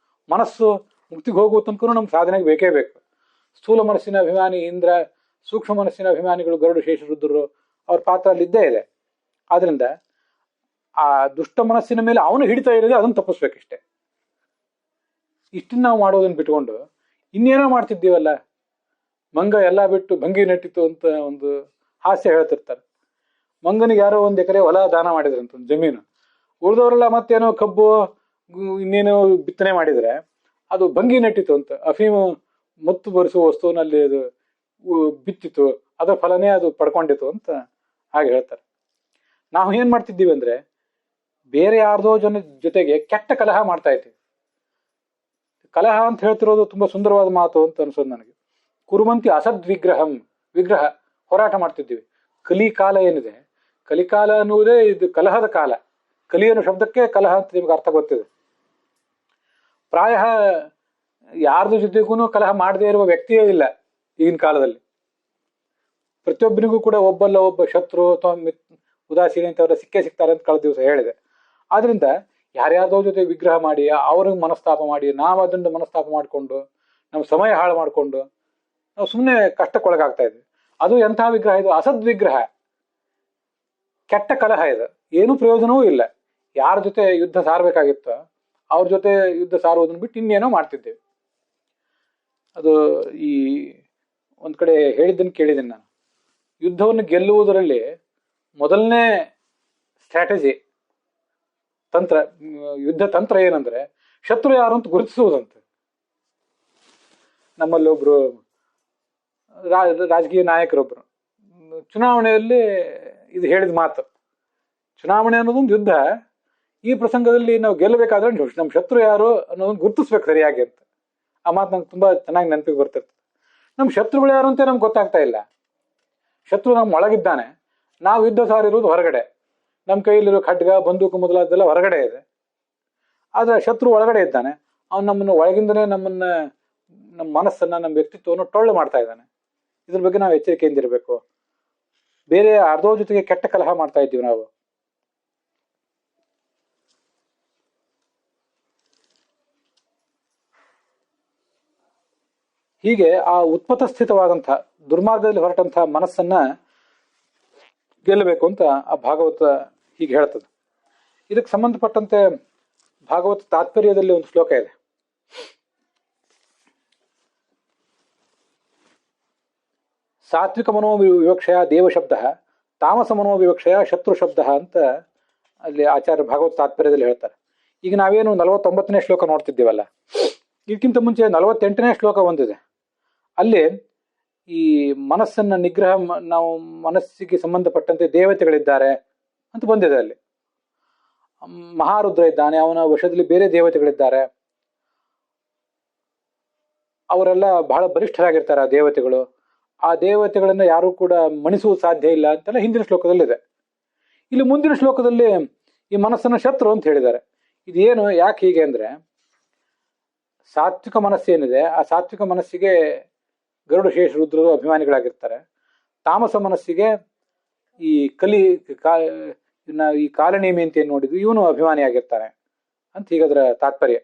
ಮನಸ್ಸು ಮುಕ್ತಿಗೆ ಹೋಗುವ ತನಕ ನಮ್ಗೆ ಸಾಧನೆಗೆ ಬೇಕೇ ಬೇಕು. ಸ್ಥೂಲ ಮನಸ್ಸಿನ ಅಭಿಮಾನಿ ಇಂದ್ರ, ಸೂಕ್ಷ್ಮ ಮನಸ್ಸಿನ ಅಭಿಮಾನಿಗಳು ಗರುಡು, ಶೇಷ, ರುದ್ರರು, ಅವ್ರ ಪಾತ್ರ ಅಲ್ಲಿ ಇದ್ದೇ ಇದೆ. ಆದ್ರಿಂದ ಆ ದುಷ್ಟ ಮನಸ್ಸಿನ ಮೇಲೆ ಅವನು ಹಿಡಿತಾ ಇರೋದೇ ಅದನ್ನು ತಪ್ಪಿಸ್ಬೇಕಷ್ಟೆ. ಇಷ್ಟನ್ನು ನಾವು ಮಾಡೋದನ್ನು ಬಿಟ್ಕೊಂಡು ಇನ್ನೇನೋ ಮಾಡ್ತಿದ್ದೀವಲ್ಲ. ಮಂಗ ಎಲ್ಲ ಬಿಟ್ಟು ಭಂಗಿ ನೆಟ್ಟಿತು ಅಂತ ಒಂದು ಹಾಸ್ಯ ಹೇಳ್ತಿರ್ತಾರೆ. ಮಂಗನಿಗೆ ಯಾರೋ 1 ಎಕರೆ ಹೊಲ ದಾನ ಮಾಡಿದ್ರಂತ, ಒಂದು ಜಮೀನು. ಉಳಿದವರೆಲ್ಲ ಮತ್ತೇನೋ ಕಬ್ಬು ಇನ್ನೇನೋ ಬಿತ್ತನೆ ಮಾಡಿದ್ರೆ ಅದು ಭಂಗಿ ನೆಟ್ಟಿತು ಅಂತ, ಅಫೀಮು ಮತ್ತು ಬರಿಸುವ ವಸ್ತುವಿನಲ್ಲಿ ಅದು ಬಿತ್ತಿತು, ಅದರ ಫಲನೇ ಅದು ಪಡ್ಕೊಂಡಿತು ಅಂತ ಹಾಗೆ ಹೇಳ್ತಾರೆ. ನಾವು ಏನ್ ಮಾಡ್ತಿದ್ದೀವಿ ಅಂದ್ರೆ ಬೇರೆ ಯಾರ್ದೋ ಜನ ಜೊತೆಗೆ ಕೆಟ್ಟ ಕಲಹ ಮಾಡ್ತಾ ಇದ್ದೀವಿ. ಕಲಹ ಅಂತ ಹೇಳ್ತಿರೋದು ತುಂಬಾ ಸುಂದರವಾದ ಮಾತು ಅಂತ ಅನ್ಸೋದು ನನಗೆ. ಕುರುಮಂತಿ ಅಸದ್ವಿಗ್ರಹಂ, ವಿಗ್ರಹ ಹೋರಾಟ ಮಾಡ್ತಿದ್ದೀವಿ. ಕಲಿಕಾಲ ಏನಿದೆ, ಕಲಿಕಾಲ ಅನ್ನುವುದೇ ಇದು ಕಲಹದ ಕಾಲ. ಕಲಿ ಅನ್ನೋ ಶಬ್ದಕ್ಕೆ ಕಲಹ ಅಂತ ನಿಮ್ಗೆ ಅರ್ಥ ಗೊತ್ತಿದೆ. ಪ್ರಾಯ ಯಾರ್ದು ಜೊತೆಗೂ ಕಲಹ ಮಾಡದೇ ಇರುವ ವ್ಯಕ್ತಿಯೇ ಇಲ್ಲ ಈಗಿನ ಕಾಲದಲ್ಲಿ. ಪ್ರತಿಯೊಬ್ಬನಿಗೂ ಕೂಡ ಒಬ್ಬಲ್ಲ ಒಬ್ಬ ಶತ್ರು ಅಥವಾ ಉದಾಸೀನ ಅಂತವರ ಸಿಕ್ಕೇ ಸಿಗ್ತಾರೆ ಅಂತ ಕಳೆದ ದಿವಸ ಹೇಳಿದೆ. ಆದ್ರಿಂದ ಯಾರ್ಯಾರ್ದೋ ಜೊತೆ ವಿಗ್ರಹ ಮಾಡಿ ಅವ್ರಿಗೆ ಮನಸ್ತಾಪ ಮಾಡಿ ನಾವು ಅದರಿಂದ ಮನಸ್ತಾಪ ಮಾಡಿಕೊಂಡು ನಮ್ಮ ಸಮಯ ಹಾಳು ಮಾಡಿಕೊಂಡು ನಾವು ಸುಮ್ಮನೆ ಕಷ್ಟಕ್ಕೊಳಗಾಗ್ತಾ ಇದ್ವಿ. ಅದು ಎಂಥ ವಿಗ್ರಹ ಇದು? ಅಸದ್ವಿಗ್ರಹ, ಕೆಟ್ಟ ಕಲಹ ಇದು. ಏನೂ ಪ್ರಯೋಜನವೂ ಇಲ್ಲ. ಯಾರ ಜೊತೆ ಯುದ್ಧ ಸಾರಬೇಕಾಗಿತ್ತೋ ಅವ್ರ ಜೊತೆ ಯುದ್ಧ ಸಾರುವುದನ್ನು ಬಿಟ್ಟು ಇನ್ನೇನೋ ಮಾಡ್ತಿದ್ದೇವೆ. ಅದು ಈ ಒಂದ್ ಕಡೆ ಹೇಳಿದ್ದನ್ನು ಕೇಳಿದ್ದೀನಿ ನಾನು. ಯುದ್ಧವನ್ನು ಗೆಲ್ಲುವುದರಲ್ಲಿ ಮೊದಲನೇ ಸ್ಟ್ರಾಟಜಿ ತಂತ್ರ, ಯುದ್ಧ ತಂತ್ರ ಏನಂದ್ರೆ ಶತ್ರು ಯಾರು ಅಂತ ಗುರುತಿಸುವುದಂತೆ. ನಮ್ಮಲ್ಲಿ ಒಬ್ರು ರಾಜಕೀಯ ನಾಯಕರೊಬ್ರು ಚುನಾವಣೆಯಲ್ಲಿ ಇದು ಹೇಳಿದ ಮಾತು, ಚುನಾವಣೆ ಅನ್ನೋದೊಂದು ಯುದ್ಧ. ಈ ಪ್ರಸಂಗದಲ್ಲಿ ನಾವು ಗೆಲ್ಲಬೇಕಾದ್ರೆ ನಮ್ಮ ಶತ್ರು ಯಾರು ಅನ್ನೋದನ್ನು ಗುರುತಿಸ್ಬೇಕು ಸರಿಯಾಗಿ ಅಂತ. ಆ ಮಾತು ನಂಗೆ ತುಂಬಾ ಚೆನ್ನಾಗಿ ನೆನಪಿಗೆ ಬರ್ತಿರ್ತದೆ. ನಮ್ಮ ಶತ್ರುಗಳು ಯಾರು ಅಂತ ನಮ್ಗೆ ಗೊತ್ತಾಗ್ತಾ ಇಲ್ಲ. ಶತ್ರು ನಮ್ಮ ಒಳಗಿದ್ದಾನೆ, ನಾವು ಯುದ್ಧ ಸಾರಿರುವುದು ಹೊರಗಡೆ. ನಮ್ಮ ಕೈಯಲ್ಲಿರೋ ಖಡ್ಗ, ಬಂದೂಕು ಮೊದಲಾದೆಲ್ಲ ಹೊರಗಡೆ ಇದೆ. ಆದ್ರೆ ಶತ್ರು ಒಳಗಡೆ ಇದ್ದಾನೆ. ಅವನು ನಮ್ಮನ್ನು ಒಳಗಿಂದನೇ ನಮ್ಮ ಮನಸ್ಸನ್ನ, ನಮ್ಮ ವ್ಯಕ್ತಿತ್ವವನ್ನು ಟೊಳ್ಳು ಮಾಡ್ತಾ ಇದ್ದಾನೆ. ಇದ್ರ ಬಗ್ಗೆ ನಾವು ಎಚ್ಚರಿಕೆಯಿಂದ ಇರಬೇಕು. ಬೇರೆ ಅರ್ಧೋ ಜೊತೆಗೆ ಕೆಟ್ಟ ಕಲಹ ಮಾಡ್ತಾ ಇದ್ದೀವಿ ನಾವು. ಹೀಗೆ ಆ ಉತ್ಪತ್ತ ಸ್ಥಿತವಾದಂತಹ ದುರ್ಮಾರ್ಗದಲ್ಲಿ ಹೊರಟಂತಹ ಮನಸ್ಸನ್ನ ಗೆಲ್ಲಬೇಕು ಅಂತ ಆ ಭಾಗವತ ಹೀಗೆ ಹೇಳ್ತದೆ. ಇದಕ್ಕೆ ಸಂಬಂಧಪಟ್ಟಂತೆ ಭಾಗವತ ತಾತ್ಪರ್ಯದಲ್ಲಿ ಒಂದು ಶ್ಲೋಕ ಇದೆ. ಸಾತ್ವಿಕ ಮನೋವಿವಕ್ಷಯ ದೇವಶಬ್ದ, ತಾಮಸ ಮನೋವಿವಕ್ಷಯ ಶತ್ರು ಶಬ್ದ ಅಂತ ಅಲ್ಲಿ ಆಚಾರ್ಯ ಭಾಗವತ ತಾತ್ಪರ್ಯದಲ್ಲಿ ಹೇಳ್ತಾರೆ. ಈಗ ನಾವೇನು 49ನೇ ಶ್ಲೋಕ ನೋಡ್ತಿದ್ದೀವಲ್ಲ, ಇದಕ್ಕಿಂತ ಮುಂಚೆ 48ನೇ ಶ್ಲೋಕ ಒಂದಿದೆ. ಅಲ್ಲಿ ಈ ಮನಸ್ಸನ್ನ ನಿಗ್ರಹ, ನಾವು ಮನಸ್ಸಿಗೆ ಸಂಬಂಧಪಟ್ಟಂತೆ ದೇವತೆಗಳಿದ್ದಾರೆ ಅಂತ ಬಂದಿದೆ. ಅಲ್ಲಿ ಮಹಾರುದ್ರ ಇದ್ದಾನೆ, ಅವನ ವಶದಲ್ಲಿ ಬೇರೆ ದೇವತೆಗಳಿದ್ದಾರೆ, ಅವರೆಲ್ಲ ಬಹಳ ಬಲಿಷ್ಠರಾಗಿರ್ತಾರೆ ಆ ದೇವತೆಗಳು. ಆ ದೇವತೆಗಳನ್ನ ಯಾರು ಕೂಡ ಮಣಿಸುವುದು ಸಾಧ್ಯ ಇಲ್ಲ ಅಂತೆಲ್ಲ ಹಿಂದಿನ ಶ್ಲೋಕದಲ್ಲಿದೆ. ಇಲ್ಲಿ ಮುಂದಿನ ಶ್ಲೋಕದಲ್ಲಿ ಈ ಮನಸ್ಸನ್ನ ಶತ್ರು ಅಂತ ಹೇಳಿದ್ದಾರೆ. ಇದೇನು, ಯಾಕೆ ಹೀಗೆ ಅಂದ್ರೆ ಸಾತ್ವಿಕ ಮನಸ್ಸೇನಿದೆ ಆ ಸಾತ್ವಿಕ ಮನಸ್ಸಿಗೆ ಗರುಡ ಶೇಷ ರುದ್ರರು ಅಭಿಮಾನಿಗಳಾಗಿರ್ತಾರೆ. ತಾಮಸ ಮನಸ್ಸಿಗೆ ಈ ಈ ಕಾಲನೇಮಿ ಅಂತ ಏನ್ ನೋಡಿದ್ವಿ ಇವನು ಅಭಿಮಾನಿಯಾಗಿರ್ತಾನೆ ಅಂತ ಹೀಗದ್ರ ತಾತ್ಪರ್ಯ.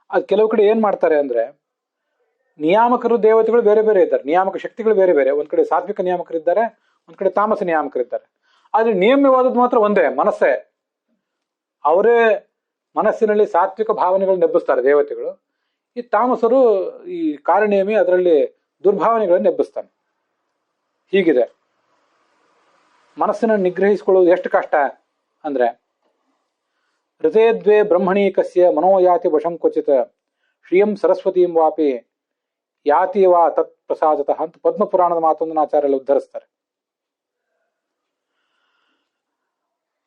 ಅದ್ ಕೆಲವು ಕಡೆ ಏನ್ ಮಾಡ್ತಾರೆ ಅಂದ್ರೆ ನಿಯಾಮಕರು ದೇವತೆಗಳು ಬೇರೆ ಬೇರೆ ಇದ್ದಾರೆ, ನಿಯಾಮಕ ಶಕ್ತಿಗಳು ಬೇರೆ ಬೇರೆ. ಒಂದ್ ಕಡೆ ಸಾತ್ವಿಕ ನಿಯಾಮಕರಿದ್ದಾರೆ, ಒಂದ್ ಕಡೆ ತಾಮಸ ನಿಯಾಮಕರಿದ್ದಾರೆ. ಆದ್ರೆ ನಿಯಮ್ಯವಾದದ್ದು ಮಾತ್ರ ಒಂದೇ, ಮನಸ್ಸೇ. ಅವರೇ ಮನಸ್ಸಿನಲ್ಲಿ ಸಾತ್ವಿಕ ಭಾವನೆಗಳನ್ನ ಎಬ್ಬಿಸ್ತಾರೆ ದೇವತೆಗಳು. ಈ ತಾಮಸರು ಈ ಕಾಲನೇಮಿ ಅದರಲ್ಲಿ ದುರ್ಭಾವನೆಗಳನ್ನು ಎಬ್ಬಿಸ್ತಾನೆ. ಹೀಗಿದೆ ಮನಸ್ಸನ್ನು ನಿಗ್ರಹಿಸಿಕೊಳ್ಳುವುದು ಎಷ್ಟು ಕಷ್ಟ ಅಂದ್ರೆ ಹೃದಯದ್ವೇ ಬ್ರಹ್ಮಣೀಕಸ್ಯ ಮನೋಯಾತಿ ವಶಂ ಕ್ವಚಿತ್ ಶ್ರಿಯಂ ಸರಸ್ವತೀಂ ವಾಪಿ ಯಾತಿ ವಾ ತತ್ ಪ್ರಸಾದತಃ ಅಂತ ಪದ್ಮಪುರಾಣದ ಮಾತೊಂದನ್ನು ಆಚಾರ್ಯರು ಉದ್ಧರಿಸ್ತಾರೆ.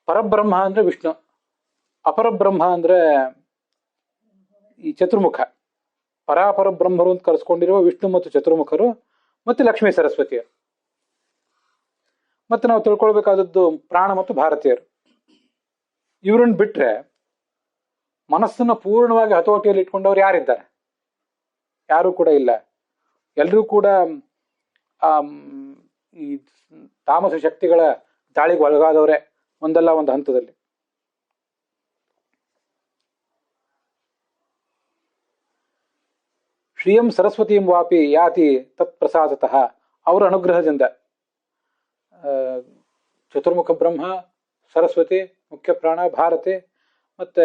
ಪರಬ್ರಹ್ಮ ಅಂದ್ರೆ ವಿಷ್ಣು, ಅಪರಬ್ರಹ್ಮ ಅಂದ್ರೆ ಈ ಚತುರ್ಮುಖ. ಪರಾಪರ ಬ್ರಹ್ಮರು ಅಂತ ಕರೆಸ್ಕೊಂಡಿರುವ ವಿಷ್ಣು ಮತ್ತು ಚತುರ್ಮುಖರು ಮತ್ತೆ ಲಕ್ಷ್ಮೀ ಸರಸ್ವತಿಯರು. ಮತ್ತೆ ನಾವು ತಿಳ್ಕೊಳ್ಬೇಕಾದದ್ದು ಪ್ರಾಣ ಮತ್ತು ಭಾರತೀಯರು. ಇವ್ರನ್ನ ಬಿಟ್ರೆ ಮನಸ್ಸನ್ನು ಪೂರ್ಣವಾಗಿ ಹತೋಟಿಯಲ್ಲಿ ಇಟ್ಕೊಂಡವ್ರು ಯಾರಿದ್ದಾರೆ? ಯಾರು ಕೂಡ ಇಲ್ಲ. ಎಲ್ಲರೂ ಕೂಡ ಈ ತಾಮಸ ಶಕ್ತಿಗಳ ದಾಳಿಗೆ ಒಳಗಾದವರೇ ಒಂದಲ್ಲ ಒಂದು ಹಂತದಲ್ಲಿ. ಶ್ರಿಯಂ ಸರಸ್ವತೀಂ ವಾಪಿ ಯಾತಿ ತತ್ ಪ್ರಸಾದತಃ, ಅವರ ಅನುಗ್ರಹದಿಂದ ಚತುರ್ಮುಖ ಬ್ರಹ್ಮ, ಸರಸ್ವತಿ, ಮುಖ್ಯ ಪ್ರಾಣ, ಭಾರತಿ ಮತ್ತೆ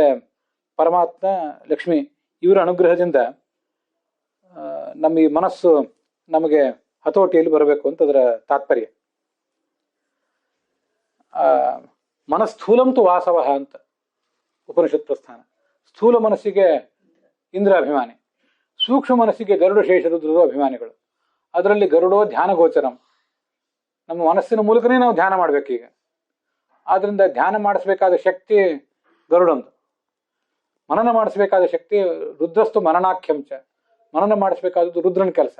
ಪರಮಾತ್ಮ ಲಕ್ಷ್ಮಿ ಇವರ ಅನುಗ್ರಹದಿಂದ ನಮ್ಮ ಈ ಮನಸ್ಸು ನಮಗೆ ಹತೋಟಿಯಲ್ಲಿ ಬರಬೇಕು ಅಂತ ಅದರ ತಾತ್ಪರ್ಯ. ಮನಸ್ಥೂಲಂತು ವಾಸವ ಅಂತ ಉಪನಿಷತ್ ಪ್ರಸ್ಥಾನ. ಸ್ಥೂಲ ಮನಸ್ಸಿಗೆ ಇಂದ್ರ ಅಭಿಮಾನಿ, ಸೂಕ್ಷ್ಮ ಮನಸ್ಸಿಗೆ ಗರುಡ ಶೇಷ ರುದ್ರರು ಅಭಿಮಾನಿಗಳು. ಅದರಲ್ಲಿ ಗರುಡೋ ಧ್ಯಾನ ಗೋಚರಂ. ನಮ್ಮ ಮನಸ್ಸಿನ ಮೂಲಕನೇ ನಾವು ಧ್ಯಾನ ಮಾಡ್ಬೇಕೀಗ. ಆದ್ರಿಂದ ಧ್ಯಾನ ಮಾಡಿಸ್ಬೇಕಾದ ಶಕ್ತಿ ಗರುಡಂದು, ಮನನ ಮಾಡಿಸ್ಬೇಕಾದ ಶಕ್ತಿ ರುದ್ರಸ್ತು ಮನನಾಖ್ಯಂಚ. ಮನನ ಮಾಡಿಸ್ಬೇಕಾದದ್ದು ರುದ್ರನ ಕೆಲಸ.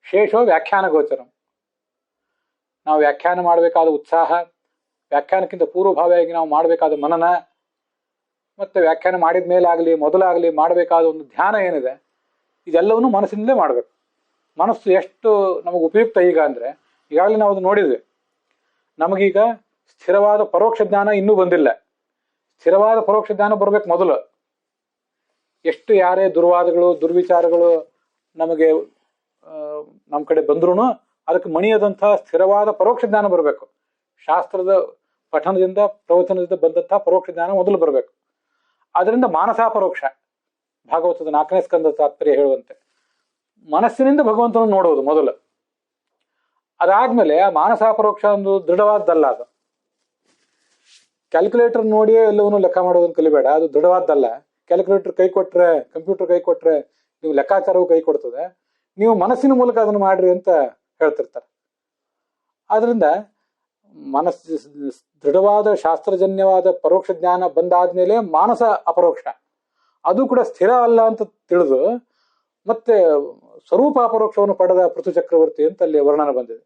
ಶೇಷೋ ವ್ಯಾಖ್ಯಾನ ಗೋಚರಂ. ನಾವು ವ್ಯಾಖ್ಯಾನ ಮಾಡಬೇಕಾದ ಉತ್ಸಾಹ, ವ್ಯಾಖ್ಯಾನಕ್ಕಿಂತ ಪೂರ್ವಭಾವಿಯಾಗಿ ನಾವು ಮಾಡಬೇಕಾದ ಮನನ, ಮತ್ತೆ ವ್ಯಾಖ್ಯಾನ ಮಾಡಿದ ಮೇಲಾಗಲಿ ಮೊದಲಾಗಲಿ ಮಾಡಬೇಕಾದ ಒಂದು ಧ್ಯಾನ ಏನಿದೆ, ಇದೆಲ್ಲವನ್ನೂ ಮನಸ್ಸಿನಲ್ಲೇ ಮಾಡಬೇಕು. ಮನಸ್ಸು ಎಷ್ಟು ನಮಗೆ ಉಪಯುಕ್ತ ಈಗ ಅಂದ್ರೆ, ಈಗಾಗಲೇ ನಾವು ಅದು ನೋಡಿದ್ವಿ. ನಮಗೀಗ ಸ್ಥಿರವಾದ ಪರೋಕ್ಷ ಜ್ಞಾನ ಇನ್ನೂ ಬಂದಿಲ್ಲ. ಸ್ಥಿರವಾದ ಪರೋಕ್ಷ ಜ್ಞಾನ ಬರ್ಬೇಕು ಮೊದಲು. ಎಷ್ಟು ಯಾರೇ ದುರ್ವಾದಗಳು ದುರ್ವಿಚಾರಗಳು ನಮಗೆ ನಮ್ಮ ಕಡೆ ಬಂದ್ರೂ ಅದಕ್ಕೆ ಮಣಿಯದಂತಹ ಸ್ಥಿರವಾದ ಪರೋಕ್ಷ ಜ್ಞಾನ ಬರಬೇಕು. ಶಾಸ್ತ್ರದ ಪಠನದಿಂದ ಪ್ರವಚನದಿಂದ ಬಂದಂತಹ ಪರೋಕ್ಷ ಜ್ಞಾನ ಮೊದಲು ಬರಬೇಕು. ಅದರಿಂದ ಮಾನಸಾಪರೋಕ್ಷ, ಭಾಗವತದ 4ನೇ ಸ್ಕಂದ ತಾತ್ಪರ್ಯ ಹೇಳುವಂತೆ ಮನಸ್ಸಿನಿಂದ ಭಗವಂತನ ನೋಡುವುದು ಮೊದಲು. ಅದಾದ್ಮೇಲೆ ಆ ಮಾನಸಾಪರೋಕ್ಷ ಒಂದು ದೃಢವಾದ್ದಲ್ಲ. ಅದು ಕ್ಯಾಲ್ಕುಲೇಟರ್ ನೋಡಿಯೇ ಎಲ್ಲವನ್ನೂ ಲೆಕ್ಕ ಮಾಡೋದನ್ನು ಕಲಿಬೇಡ, ಅದು ದೃಢವಾದ್ದಲ್ಲ. ಕ್ಯಾಲ್ಕುಲೇಟರ್ ಕೈ ಕೊಟ್ರೆ, ಕಂಪ್ಯೂಟರ್ ಕೈ ಕೊಟ್ರೆ ನೀವು ಲೆಕ್ಕಾಚಾರವು ಕೈ ಕೊಡ್ತದೆ. ನೀವು ಮನಸ್ಸಿನ ಮೂಲಕ ಅದನ್ನು ಮಾಡ್ರಿ ಅಂತ ಹೇಳ್ತಿರ್ತಾರೆ. ಆದ್ರಿಂದ ಮನಸ್ಸು ದೃಢವಾದ ಶಾಸ್ತ್ರಜನ್ಯವಾದ ಪರೋಕ್ಷ ಜ್ಞಾನ ಬಂದಾದ್ಮೇಲೆ ಮಾನಸ ಅಪರೋಕ್ಷ, ಅದು ಕೂಡ ಸ್ಥಿರ ಅಲ್ಲ ಅಂತ ತಿಳಿದು ಮತ್ತೆ ಸ್ವರೂಪ ಅಪರೋಕ್ಷವನ್ನು ಪಡೆದ ಪೃಥು ಚಕ್ರವರ್ತಿ ಅಂತ ಅಲ್ಲಿ ವರ್ಣನೆ ಬಂದಿದೆ.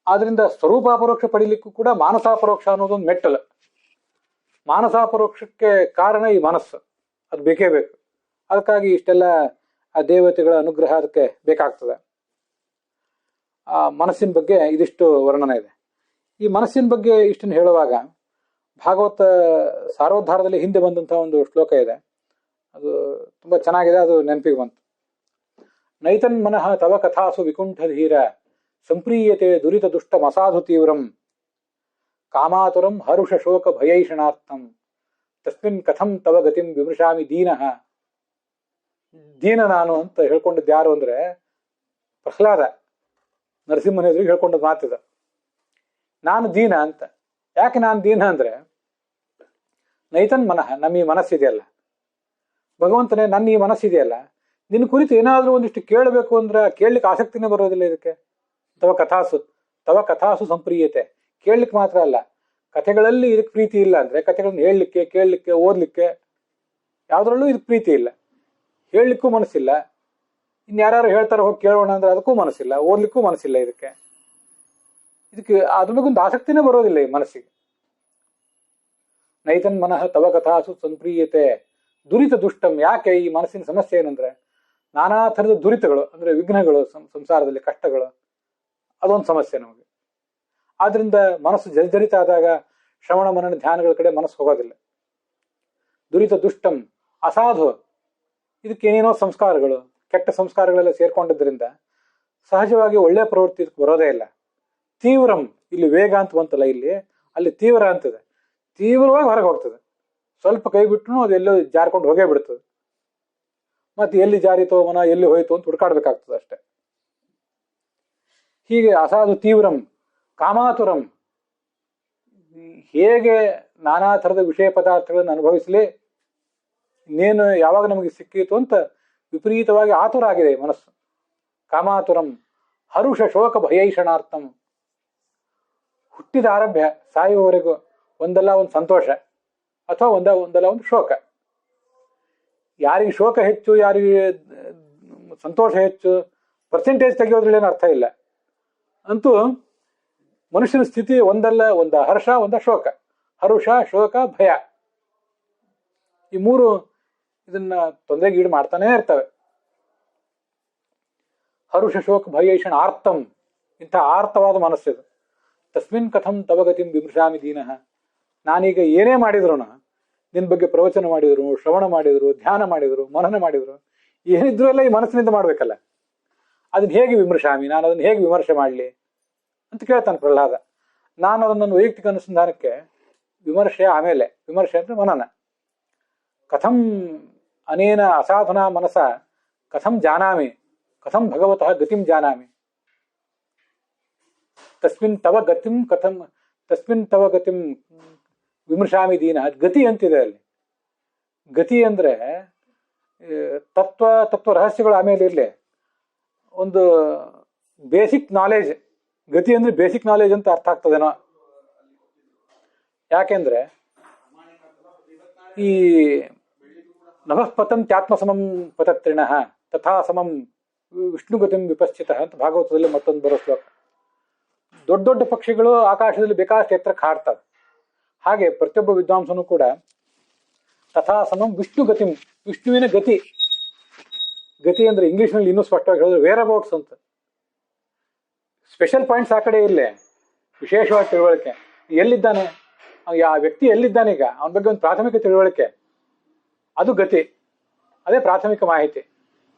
ಆದ್ರಿಂದ ಸ್ವರೂಪಾಪರೋಕ್ಷ ಪಡಿಲಿಕ್ಕೂ ಕೂಡ ಮಾನಸಾಪರೋಕ್ಷ ಅನ್ನೋದೊಂದು ಮೆಟ್ಟಲು. ಮಾನಸಾಪರೋಕ್ಷಕ್ಕೆ ಕಾರಣ ಈ ಮನಸ್ಸು, ಅದು ಬೇಕೇ ಬೇಕು. ಅದಕ್ಕಾಗಿ ಇಷ್ಟೆಲ್ಲ ಆ ದೇವತೆಗಳ ಅನುಗ್ರಹ ಅದಕ್ಕೆ ಬೇಕಾಗ್ತದೆ. ಆ ಮನಸ್ಸಿನ ಬಗ್ಗೆ ಇದಿಷ್ಟು ವರ್ಣನೆ ಇದೆ. ಈ ಮನಸ್ಸಿನ ಬಗ್ಗೆ ಇಷ್ಟನ್ನು ಹೇಳುವಾಗ ಭಾಗವತ ಸಾರೋದ್ಧಾರದಲ್ಲಿ ಹಿಂದೆ ಬಂದಂತಹ ಒಂದು ಶ್ಲೋಕ ಇದೆ, ಅದು ತುಂಬಾ ಚೆನ್ನಾಗಿದೆ, ಅದು ನೆನಪಿಗೆ ಬಂತು. ನೈತನ್ ಮನಃ ತವ ಕಥಾಸು ವಿಕುಂಠಧೀರ ಸಂಪ್ರೀಯತೆ ದುರಿತ ದುಷ್ಟ ಮಸಾಧು ತೀವ್ರಂ ಕಾಮಾತುರಂ ಹರುಷ ಶೋಕ ಭಯೈಷಣಾರ್ಥಂ ತಸ್ಮಿನ್ ಕಥಂ ತವ ಗತಿಂ ವಿಮೃಶಾಮಿ ದೀನಃ. ದೀನ ನಾನು ಅಂತ ಹೇಳ್ಕೊಂಡಿದ್ದು ಯಾರು ಅಂದ್ರೆ ಪ್ರಹ್ಲಾದ ನರಸಿಂಹನ ಎದುರಿಗೆ ಹೇಳ್ಕೊಂಡದ್ದು ಮಾತಿದ. ನಾನು ದೀನ ಅಂತ. ಯಾಕೆ ನಾನು ದೀನ ಅಂದ್ರೆ, ನೈತನ್ ಮನಃ, ನಮ್ಮ ಈ ಮನಸ್ಸಿದೆಯಲ್ಲ, ಭಗವಂತನೇ ನನ್ನ ಈ ಮನಸ್ಸಿದೆಯಲ್ಲ, ನಿನ್ನ ಕುರಿತು ಏನಾದ್ರೂ ಒಂದಿಷ್ಟು ಕೇಳಬೇಕು ಅಂದ್ರೆ ಕೇಳಲಿಕ್ಕೆ ಆಸಕ್ತಿನೇ ಬರೋದಿಲ್ಲ. ಇದಕ್ಕೆ ತವ ಕಥಾಸು ಸಂಪ್ರೀಯತೆ, ಕೇಳಲಿಕ್ಕೆ ಮಾತ್ರ ಅಲ್ಲ, ಕಥೆಗಳಲ್ಲಿ ಇದಕ್ಕೆ ಪ್ರೀತಿ ಇಲ್ಲ ಅಂದ್ರೆ ಕಥೆಗಳನ್ನ ಹೇಳಲಿಕ್ಕೆ, ಕೇಳಲಿಕ್ಕೆ, ಓದ್ಲಿಕ್ಕೆ ಯಾವ್ದ್ರಲ್ಲೂ ಇದಕ್ಕೆ ಪ್ರೀತಿ ಇಲ್ಲ. ಹೇಳಲಿಕ್ಕೂ ಮನಸ್ಸಿಲ್ಲ. ಇನ್ಯಾರು ಹೇಳ್ತಾರೆ ಹೋಗಿ ಕೇಳೋಣ ಅಂದ್ರೆ ಅದಕ್ಕೂ ಮನಸ್ಸಿಲ್ಲ, ಓದ್ಲಿಕ್ಕೂ ಮನಸ್ಸಿಲ್ಲ. ಇದಕ್ಕೆ ಅದ್ರ ಬಗ್ಗೆ ಒಂದು ಆಸಕ್ತಿನೇ ಬರೋದಿಲ್ಲ ಈ ಮನಸ್ಸಿಗೆ. ನೈತನ್ ಮನಃ ತವ ಕಥಾಸು ಸಂಪ್ರೀಯತೆ. ದುರಿತ ದುಷ್ಟಂ. ಯಾಕೆ ಈ ಮನಸ್ಸಿನ ಸಮಸ್ಯೆ ಏನಂದ್ರೆ ನಾನಾ ಥರದ ದುರಿತಗಳು ಅಂದ್ರೆ ವಿಘ್ನಗಳು, ಸಂಸಾರದಲ್ಲಿ ಕಷ್ಟಗಳು, ಅದೊಂದು ಸಮಸ್ಯೆ ನಮಗೆ. ಆದ್ರಿಂದ ಮನಸ್ಸು ಜರ್ಜರಿತ ಆದಾಗ ಶ್ರವಣ ಮನನ ಧ್ಯಾನಗಳ ಕಡೆ ಮನಸ್ಸು ಹೋಗೋದಿಲ್ಲ. ದುರಿತ ದುಷ್ಟಂ ಅಸಾಧು. ಇದಕ್ಕೇನೇನೋ ಸಂಸ್ಕಾರಗಳು, ಕೆಟ್ಟ ಸಂಸ್ಕಾರಗಳೆಲ್ಲ ಸೇರ್ಕೊಂಡಿದ್ದರಿಂದ ಸಹಜವಾಗಿ ಒಳ್ಳೆಯ ಪ್ರವೃತ್ತಿ ಬರೋದೇ ಇಲ್ಲ. ತೀವ್ರಂ, ಇಲ್ಲಿ ವೇಗ ಅಂತ ಬಂತಲ್ಲ, ಇಲ್ಲಿ ಅಲ್ಲಿ ತೀವ್ರ ಅಂತದೆ. ತೀವ್ರವಾಗಿ ಹೊರಗೆ ಹೋಗ್ತದೆ. ಸ್ವಲ್ಪ ಕೈ ಬಿಟ್ಟರು ಅದೆಲ್ಲೋ ಜಾರ್ಕೊಂಡು ಹೋಗೇ ಬಿಡ್ತದೆ. ಮತ್ತೆ ಎಲ್ಲಿ ಜಾರಿತೋ ಮನ, ಎಲ್ಲಿ ಹೋಯ್ತು ಅಂತ ಹುಡುಕಾಡ್ಬೇಕಾಗ್ತದೆ ಅಷ್ಟೆ. ಹೀಗೆ ಅಸಾಧು ತೀವ್ರಂ ಕಾಮಾತುರಂ. ಹೇಗೆ ನಾನಾ ಥರದ ವಿಷಯ ಪದಾರ್ಥಗಳನ್ನು ಅನುಭವಿಸಲಿ, ಇನ್ನೇನು ಯಾವಾಗ ನಮಗೆ ಸಿಕ್ಕಿತು ಅಂತ ವಿಪರೀತವಾಗಿ ಆತುರ ಆಗಿದೆ ಮನಸ್ಸು. ಕಾಮಾತುರಂ ಹರುಷ ಶೋಕ ಭಯೈಷಣಾರ್ಥಂ. ಹುಟ್ಟಿದ ಆರಭ್ಯ ಸಾಯುವವರೆಗೂ ಒಂದಲ್ಲ ಒಂದು ಸಂತೋಷ ಅಥವಾ ಒಂದಲ್ಲ ಒಂದು ಶೋಕ. ಯಾರಿಗೆ ಶೋಕ ಹೆಚ್ಚು, ಯಾರಿಗೆ ಸಂತೋಷ ಹೆಚ್ಚು, ಪರ್ಸೆಂಟೇಜ್ ತೆಗೆಯೋದ್ರಲ್ಲಿ ಏನು ಅರ್ಥ ಇಲ್ಲ. ಅಂತೂ ಮನುಷ್ಯನ ಸ್ಥಿತಿ ಒಂದಲ್ಲ ಒಂದು ಹರ್ಷ, ಒಂದ ಶೋಕ. ಹರುಷ, ಶೋಕ, ಭಯ, ಈ ಮೂರು ಇದನ್ನ ತೊಂದರೆಗೆ ಈಡು ಮಾಡ್ತಾನೆ ಇರ್ತವೆ. ಹರುಷ ಶೋಕ ಭಯೈಷಣ ಆರ್ತಂ. ಇಂಥ ಆರ್ತವಾದ ಮನಸ್ಸಿದು. ತಸ್ಮಿನ್ ಕಥಂ ತವಗತಿಂ ವಿಮೃಶಾಮಿ ದೀನಃ. ನಾನೀಗ ಏನೇ ಮಾಡಿದ್ರು, ನಿನ್ನ ಬಗ್ಗೆ ಪ್ರವಚನ ಮಾಡಿದ್ರು, ಶ್ರವಣ ಮಾಡಿದ್ರು, ಧ್ಯಾನ ಮಾಡಿದ್ರು, ಮನನ ಮಾಡಿದ್ರು, ಏನಿದ್ರು ಎಲ್ಲ ಈ ಮನಸ್ಸಿನಿಂದ ಮಾಡ್ಬೇಕಲ್ಲ. ಅದನ್ನ ಹೇಗೆ ವಿಮರ್ಶಾಮಿ, ನಾನು ಅದನ್ನ ಹೇಗೆ ವಿಮರ್ಶೆ ಮಾಡಲಿ ಅಂತ ಕೇಳ್ತಾನೆ ಪ್ರಹ್ಲಾದ. ನಾನು ಅದನ್ನು ನನ್ನ ವೈಯಕ್ತಿಕ ಅನುಸಂಧಾನಕ್ಕೆ ವಿಮರ್ಶೆ ಆಮೇಲೆ. ವಿಮರ್ಶೆ ಅಂದ್ರೆ ಮನನ. ಕಥಂ ಅನೇನ ಅಸಾಧನ ಮನಸ ಕಥಂ ಜಾನಾಮಿ, ಕಥಂ ಭಗವತಃ ಗತಿಂ ಜಾನಾಮಿ. ತಸ್ಮಿನ್ ತವ ಗತಿಂ ವಿಮರ್ಶಾಮಿ ದೀನ. ಗತಿ ಅಂತಿದೆ ಅಲ್ಲಿ. ಗತಿ ಅಂದ್ರೆ ತತ್ವ ರಹಸ್ಯಗಳು ಆಮೇಲೆ ಇರಲಿ, ಒಂದು ಬೇಸಿಕ್ ನಾಲೆಜ್. ಗತಿ ಅಂದ್ರೆ ಬೇಸಿಕ್ ನಾಲೆಜ್ ಅಂತ ಅರ್ಥ ಆಗ್ತದೇನೋ. ಯಾಕೆಂದ್ರೆ ಈ ನಭಃ ಪತಂತ್ಯಾತ್ಮ ಸಮಂ ಪತತ್ರಿಣಃ ತಥಾ ಸಮಂ ವಿಷ್ಣುಗತಿಂ ವಿಪಶ್ಚಿತ ಅಂತ ಭಾಗವತದಲ್ಲಿ ಮತ್ತೊಂದು ಬರೋ ಶ್ಲೋಕ. ದೊಡ್ಡ ದೊಡ್ಡ ಪಕ್ಷಿಗಳು ಆಕಾಶದಲ್ಲಿ ಬೇಕಾಷ್ಟು ಎತ್ತರಕ್ಕೆ ಹಾಡ್ತವೆ. ಹಾಗೆ ಪ್ರತಿಯೊಬ್ಬ ವಿದ್ವಾಂಸನು ಕೂಡ ತಥಾ ಸಮಂ ವಿಷ್ಣುಗತಿಂ, ವಿಷ್ಣುವಿನ ಗತಿ. ಗತಿ ಅಂದ್ರೆ ಇಂಗ್ಲಿಷ್ನಲ್ಲಿ ಇನ್ನೂ ಸ್ಪಷ್ಟವಾಗಿ ಹೇಳಿದ್ರೆ ವೇರ್ ಅಬೌಟ್ಸ್ ಅಂತ. ಸ್ಪೆಷಲ್ ಪಾಯಿಂಟ್ಸ್ ಆ ಕಡೆ ಇಲ್ಲೇ, ವಿಶೇಷವಾದ ತಿಳುವಳಿಕೆ. ಎಲ್ಲಿದ್ದಾನೆ ಆ ವ್ಯಕ್ತಿ, ಎಲ್ಲಿದ್ದಾನೆ ಈಗ, ಅವನ ಬಗ್ಗೆ ಒಂದು ಪ್ರಾಥಮಿಕ ತಿಳುವಳಿಕೆ, ಅದು ಗತಿ. ಅದೇ ಪ್ರಾಥಮಿಕ ಮಾಹಿತಿ.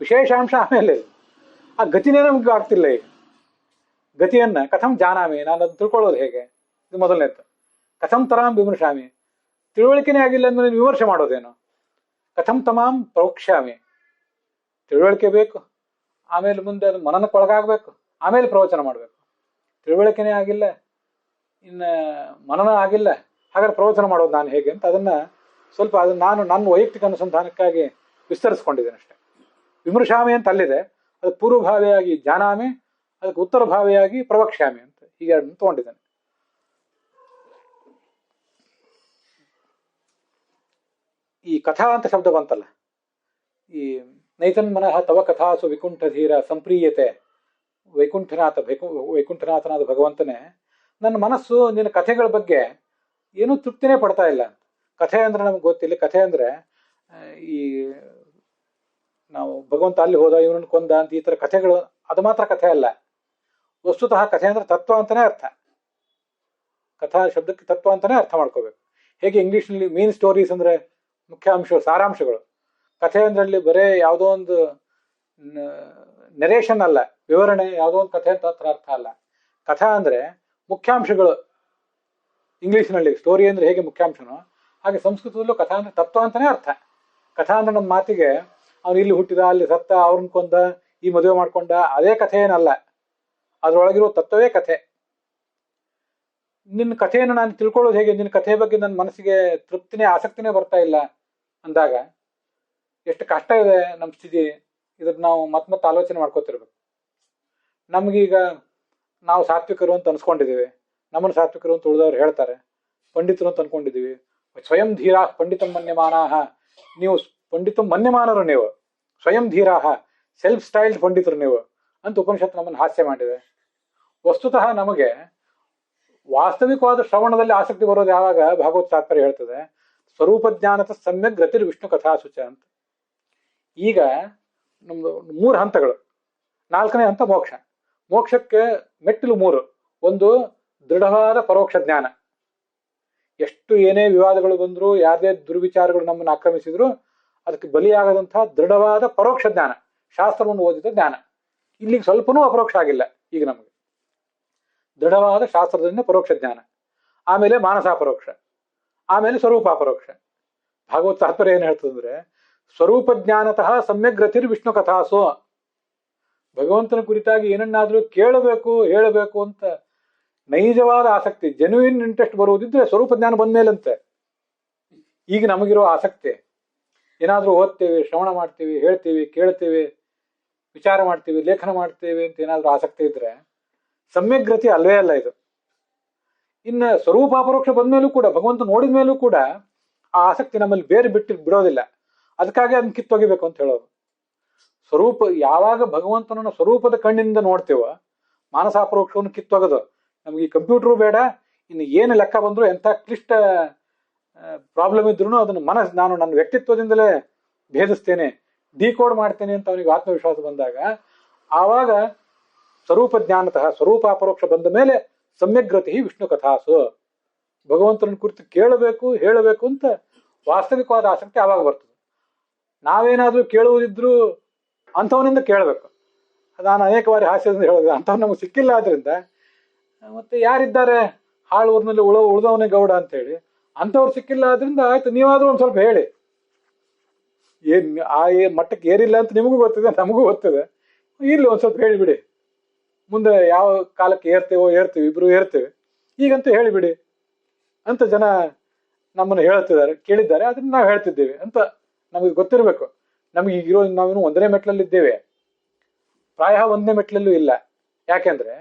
ವಿಶೇಷಾಂಶ ಆಮೇಲೆ. ಆ ಗತಿನೇ ನಮ್ಗೆ ಆಗ್ತಿಲ್ಲ ಈಗ. ಗತಿಯನ್ನ ಕಥಂ ಜಾನಾಮಿ, ನಾನು ಅದು ತಿಳ್ಕೊಳ್ಳೋದು ಹೇಗೆ, ಇದು ಮೊದಲನೇದು. ಕಥಂ ತರಾಂ ವಿಮರ್ಶಾಮಿ, ತಿಳುವಳಿಕೆನೇ ಆಗಿಲ್ಲ ಅಂದ್ರೆ ವಿಮರ್ಶೆ ಮಾಡೋದೇನು. ಕಥಂ ತಮಾಂ ಪ್ರವಕ್ಷ್ಯಾಮಿ, ತಿಳುವಳಿಕೆ ಬೇಕು, ಆಮೇಲೆ ಮುಂದೆ ಅದು ಮನನಕ್ಕೊಳಗಾಗಬೇಕು, ಆಮೇಲೆ ಪ್ರವಚನ ಮಾಡಬೇಕು. ತಿಳುವಳಿಕೆನೇ ಆಗಿಲ್ಲ, ಇನ್ನು ಮನನ ಆಗಿಲ್ಲ, ಹಾಗಾದ್ರೆ ಪ್ರವಚನ ಮಾಡೋದು ನಾನು ಹೇಗೆ ಅಂತ ಅದನ್ನ ಸ್ವಲ್ಪ ಅದನ್ನ ನಾನು ನನ್ನ ವೈಯಕ್ತಿಕ ಅನುಸಂಧಾನಕ್ಕಾಗಿ ವಿಸ್ತರಿಸ್ಕೊಂಡಿದ್ದೇನೆ ಅಷ್ಟೆ. ವಿಮರ್ಶಾಮಿ ಅಂತ ಅಲ್ಲಿದೆ, ಅದಕ್ಕೆ ಪೂರ್ವಭಾವಿಯಾಗಿ ಜಾನಾಮಿ, ಅದಕ್ಕೆ ಉತ್ತರ ಭಾವಿಯಾಗಿ ಪ್ರವಕ್ಷ್ಯಾಮಿ ಅಂತ ಹೀಗೆ ಎರಡನ್ನು ತಗೊಂಡಿದ್ದೇನೆ. ಈ ಕಥಾ ಅಂತ ಶಬ್ದ ಬಂತಲ್ಲ, ಈ ನೈತನ್ ಮನಃ ತವ ಕಥಾಸು ವಿಕುಂಠಧೀರ ಸಂಪ್ರೀಯತೆ. ವೈಕುಂಠನಾಥನಾದ ಭಗವಂತನೇ, ನನ್ನ ಮನಸ್ಸು ನಿನ್ನ ಕಥೆಗಳ ಬಗ್ಗೆ ಏನೂ ತೃಪ್ತಿನೇ ಪಡ್ತಾ ಇಲ್ಲ. ಕಥೆ ಅಂದ್ರೆ ನಮ್ಗೆ ಗೊತ್ತಿಲ್ಲ. ಕಥೆ ಅಂದ್ರೆ ಈ ನಾವು ಭಗವಂತ ಅಲ್ಲಿ ಹೋದ, ಇವನನ್ನು ಕೊಂದ ಅಂತ ಈ ತರ ಕಥೆಗಳು, ಅದು ಮಾತ್ರ ಕಥೆ ಅಲ್ಲ. ವಸ್ತುತಃ ಕಥೆ ಅಂದ್ರೆ ತತ್ವ ಅಂತಾನೆ ಅರ್ಥ. ಕಥಾ ಶಬ್ದಕ್ಕೆ ತತ್ವ ಅಂತಾನೆ ಅರ್ಥ ಮಾಡ್ಕೋಬೇಕು. ಹೇಗೆ ಇಂಗ್ಲಿಷ್ನಲ್ಲಿ ಮೇನ್ ಸ್ಟೋರೀಸ್ ಅಂದ್ರೆ ಮುಖ್ಯ ಅಂಶ, ಸಾರಾಂಶಗಳು. ಕಥೆ ಅಂದ್ರಲ್ಲಿ ಬರೇ ಯಾವುದೋ ಒಂದು ನೆರೇಷನ್ ಅಲ್ಲ, ವಿವರಣೆ, ಯಾವುದೋ ಒಂದು ಕಥೆ ಅಂತ ಅರ್ಥ ಅಲ್ಲ. ಕಥಾ ಅಂದ್ರೆ ಮುಖ್ಯಾಂಶಗಳು. ಇಂಗ್ಲಿಷ್ನಲ್ಲಿ ಸ್ಟೋರಿ ಅಂದ್ರೆ ಹೇಗೆ ಮುಖ್ಯಾಂಶನೋ ಹಾಗೆ ಸಂಸ್ಕೃತದಲ್ಲೂ ಕಥಾ ಅಂದ್ರೆ ತತ್ವ ಅಂತಾನೆ ಅರ್ಥ. ಕಥಾ ಅಂದ್ರೆ ನಮ್ಮ ಮಾತಿಗೆ ಅವನು ಇಲ್ಲಿ ಹುಟ್ಟಿದ, ಅಲ್ಲಿ ಸತ್ತ, ಅವ್ರನ್ನ ಕೊಂದ, ಈ ಮದುವೆ ಮಾಡ್ಕೊಂಡ, ಅದೇ ಕಥೆ ಏನಲ್ಲ. ಅದ್ರೊಳಗಿರೋ ತತ್ವವೇ ಕಥೆ. ನಿನ್ನ ಕಥೆಯನ್ನು ನಾನು ತಿಳ್ಕೊಳ್ಳೋದು ಹೇಗೆ, ನಿನ್ನ ಕಥೆ ಬಗ್ಗೆ ನನ್ನ ಮನಸ್ಸಿಗೆ ತೃಪ್ತಿನೇ, ಆಸಕ್ತಿನೇ ಬರ್ತಾ ಇಲ್ಲ ಅಂದಾಗ ಎಷ್ಟು ಕಷ್ಟ ಇದೆ ನಮ್ಮ ಸ್ಥಿತಿ. ಇದ್ರ ನಾವು ಮತ್ತೆ ಆಲೋಚನೆ ಮಾಡ್ಕೋತಿರ್ಬೇಕು. ನಮ್ಗೀಗ ನಾವು ಸಾತ್ವಿಕರು ಅಂತ ಅನ್ಸ್ಕೊಂಡಿದ್ದೀವಿ, ನಮ್ಮನ್ನು ಸಾತ್ವಿಕರು ಅಂತ ಉಳಿದವ್ರು ಹೇಳ್ತಾರೆ, ಪಂಡಿತರು ಅಂತ ಅನ್ಕೊಂಡಿದ್ದೀವಿ. ಸ್ವಯಂ ಧೀರಾ ಪಂಡಿತಂ ಮನ್ಯಮಾನಾಹ, ನೀವು ಪಂಡಿತಂ ಮನ್ಯಮಾನರು, ನೀವು ಸ್ವಯಂ ಧೀರಾಹ, ಸೆಲ್ಫ್ ಸ್ಟೈಲ್ಡ್ ಪಂಡಿತರು ನೀವು ಅಂತ ಉಪನಿಷತ್ತು ನಮ್ಮನ್ನು ಹಾಸ್ಯ ಮಾಡಿದೆ. ವಸ್ತುತಃ ನಮಗೆ ವಾಸ್ತವಿಕವಾದ ಶ್ರವಣದಲ್ಲಿ ಆಸಕ್ತಿ ಬರೋದು ಯಾವಾಗ, ಭಾಗವತ ತಾತ್ಪರ್ಯ ಹೇಳ್ತದೆ, ಸ್ವರೂಪ ಜ್ಞಾನದ ಸಮ್ಯಕ್ ಗತಿರ್ ವಿಷ್ಣು ಕಥಾಸುಚ ಅಂತ. ಈಗ ನಮ್ದು 3 ಹಂತಗಳು. 4ನೇ ಹಂತ ಮೋಕ್ಷ. ಮೋಕ್ಷಕ್ಕೆ ಮೆಟ್ಟಿಲು 3. ಒಂದು ದೃಢವಾದ ಪರೋಕ್ಷ ಜ್ಞಾನ. ಎಷ್ಟು ಏನೇ ವಿವಾದಗಳು ಬಂದ್ರು, ಯಾರದೇ ದುರ್ವಿಚಾರಗಳು ನಮ್ಮನ್ನು ಆಕ್ರಮಿಸಿದ್ರು ಅದಕ್ಕೆ ಬಲಿಯಾಗದಂತಹ ದೃಢವಾದ ಪರೋಕ್ಷ ಜ್ಞಾನ, ಶಾಸ್ತ್ರವನ್ನು ಓದಿದ ಜ್ಞಾನ. ಇಲ್ಲಿಗೆ ಸ್ವಲ್ಪನೂ ಅಪರೋಕ್ಷ ಆಗಿಲ್ಲ ಈಗ ನಮಗೆ. ದೃಢವಾದ ಶಾಸ್ತ್ರದಿಂದ ಪರೋಕ್ಷ ಜ್ಞಾನ, ಆಮೇಲೆ ಮಾನಸಾಪರೋಕ್ಷ, ಆಮೇಲೆ ಸ್ವರೂಪಾಪರೋಕ್ಷ. ಭಾಗವತ ತಾತ್ಪರ್ಯ ಏನ್ ಹೇಳ್ತದಂದ್ರೆ, ಸ್ವರೂಪ ಜ್ಞಾನತಃ ಸಮ್ಯಕ್ ಗತಿರ್ ವಿಷ್ಣು ಕಥಾಸು. ಭಗವಂತನ ಕುರಿತಾಗಿ ಏನನ್ನಾದ್ರೂ ಕೇಳಬೇಕು ಹೇಳಬೇಕು ಅಂತ ನೈಜವಾದ ಆಸಕ್ತಿ, ಜೆನ್ಯೂನ್ ಇಂಟ್ರೆಸ್ಟ್ ಬರುವುದಿದ್ರೆ ಸ್ವರೂಪ ಜ್ಞಾನ ಬಂದ್ಮೇಲಂತೆ. ಈಗ ನಮಗಿರೋ ಆಸಕ್ತಿ, ಏನಾದ್ರೂ ಓದ್ತೇವೆ, ಶ್ರವಣ ಮಾಡ್ತೀವಿ, ಹೇಳ್ತೀವಿ, ಕೇಳ್ತೀವಿ, ವಿಚಾರ ಮಾಡ್ತೀವಿ, ಲೇಖನ ಮಾಡ್ತೇವೆ ಅಂತ ಏನಾದ್ರೂ ಆಸಕ್ತಿ ಇದ್ರೆ ಸಮ್ಯಕ್ ಗತಿ ಅಲ್ವೇ ಅಲ್ಲ ಇದು. ಇನ್ನು ಸ್ವರೂಪಾಪರೋಕ್ಷ ಬಂದ್ಮೇಲೂ ಕೂಡ, ಭಗವಂತ ನೋಡಿದ ಮೇಲೂ ಕೂಡ ಆ ಆಸಕ್ತಿ ನಮ್ಮಲ್ಲಿ ಬೇರೆ ಬಿಡೋದಿಲ್ಲ. ಅದಕ್ಕಾಗಿ ಅದನ್ನ ಕಿತ್ತೊಗಿಬೇಕು ಅಂತ ಹೇಳೋದು. ಸ್ವರೂಪ ಯಾವಾಗ ಭಗವಂತನನ್ನ ಸ್ವರೂಪದ ಕಣ್ಣಿಂದ ನೋಡ್ತೇವೋ ಮಾನಸಾಪರೋಕ್ಷವನ್ನು ಕಿತ್ತೊಗದು. ನಮ್ಗೆ ಈ ಕಂಪ್ಯೂಟರ್ ಬೇಡ, ಇನ್ನು ಏನು ಲೆಕ್ಕ ಬಂದ್ರು, ಎಂಥ ಕ್ಲಿಷ್ಟ ಪ್ರಾಬ್ಲಮ್ ಇದ್ರು ಅದನ್ನು ನಾನು ನನ್ನ ವ್ಯಕ್ತಿತ್ವದಿಂದಲೇ ಭೇದಿಸ್ತೇನೆ, ಡಿಕೋಡ್ ಮಾಡ್ತೇನೆ ಅಂತ ಅವನಿಗೆ ಆತ್ಮವಿಶ್ವಾಸ ಬಂದಾಗ, ಆವಾಗ ಸ್ವರೂಪ ಜ್ಞಾನತಃ ಸ್ವರೂಪಾಪರೋಕ್ಷ ಬಂದ ಮೇಲೆ ಸಮ್ಯಗ್ರತಿ ವಿಷ್ಣು ಕಥಾಸು. ಭಗವಂತನ ಕುರಿತು ಕೇಳಬೇಕು ಹೇಳಬೇಕು ಅಂತ ವಾಸ್ತವಿಕವಾದ ಆಸಕ್ತಿ ಆವಾಗ ಬರ್ತದೆ. ನಾವೇನಾದ್ರೂ ಕೇಳುವುದಿದ್ರು ಅಂಥವನಿಂದ ಕೇಳಬೇಕು. ನಾನು ಅನೇಕ ಬಾರಿ ಹಾಸ್ಯದಿಂದ ಹೇಳೋದು, ಅಂಥವ್ರು ನಮಗೆ ಸಿಕ್ಕಿಲ್ಲ ಆದ್ರಿಂದ ಮತ್ತೆ ಯಾರಿದ್ದಾರೆ ಹಾಳು ಊರಿನಲ್ಲಿ ಉಳಿದವನೇ ಗೌಡ ಅಂತ ಹೇಳಿ, ಅಂಥವ್ರು ಸಿಕ್ಕಿಲ್ಲ ಆದ್ರಿಂದ ಆಯ್ತು ನೀವಾದ್ರೂ ಒಂದ್ ಸ್ವಲ್ಪ ಹೇಳಿ. ಆ ಮಟ್ಟಕ್ಕೆ ಏರಿಲ್ಲ ಅಂತ ನಿಮಗೂ ಗೊತ್ತಿದೆ, ನಮಗೂ ಗೊತ್ತಿದೆ, ಇಲ್ಲಿ ಒಂದ್ ಸ್ವಲ್ಪ ಹೇಳಿಬಿಡಿ. ಮುಂದೆ ಯಾವ ಕಾಲಕ್ಕೆ ಏರ್ತೀವಿ, ಇಬ್ರು ಏರ್ತೇವೆ, ಈಗಂತೂ ಹೇಳಿಬಿಡಿ ಅಂತ ಜನ ನಮ್ಮನ್ನು ಹೇಳ್ತಿದ್ದಾರೆ, ಕೇಳಿದ್ದಾರೆ, ಅದನ್ನ ನಾವು ಹೇಳ್ತಿದ್ದೇವೆ ಅಂತ ನಮಗೆ ಗೊತ್ತಿರಬೇಕು. ನಮ್ಗೆ ಈಗಿರೋ ನಾವೇನು 1ನೇ ಮೆಟ್ಲಲ್ಲಿ ಇದ್ದೇವೆ, ಪ್ರಾಯ 1ನೇ ಮೆಟ್ಲಲ್ಲೂ ಇಲ್ಲ. ಯಾಕೆಂದ್ರೆ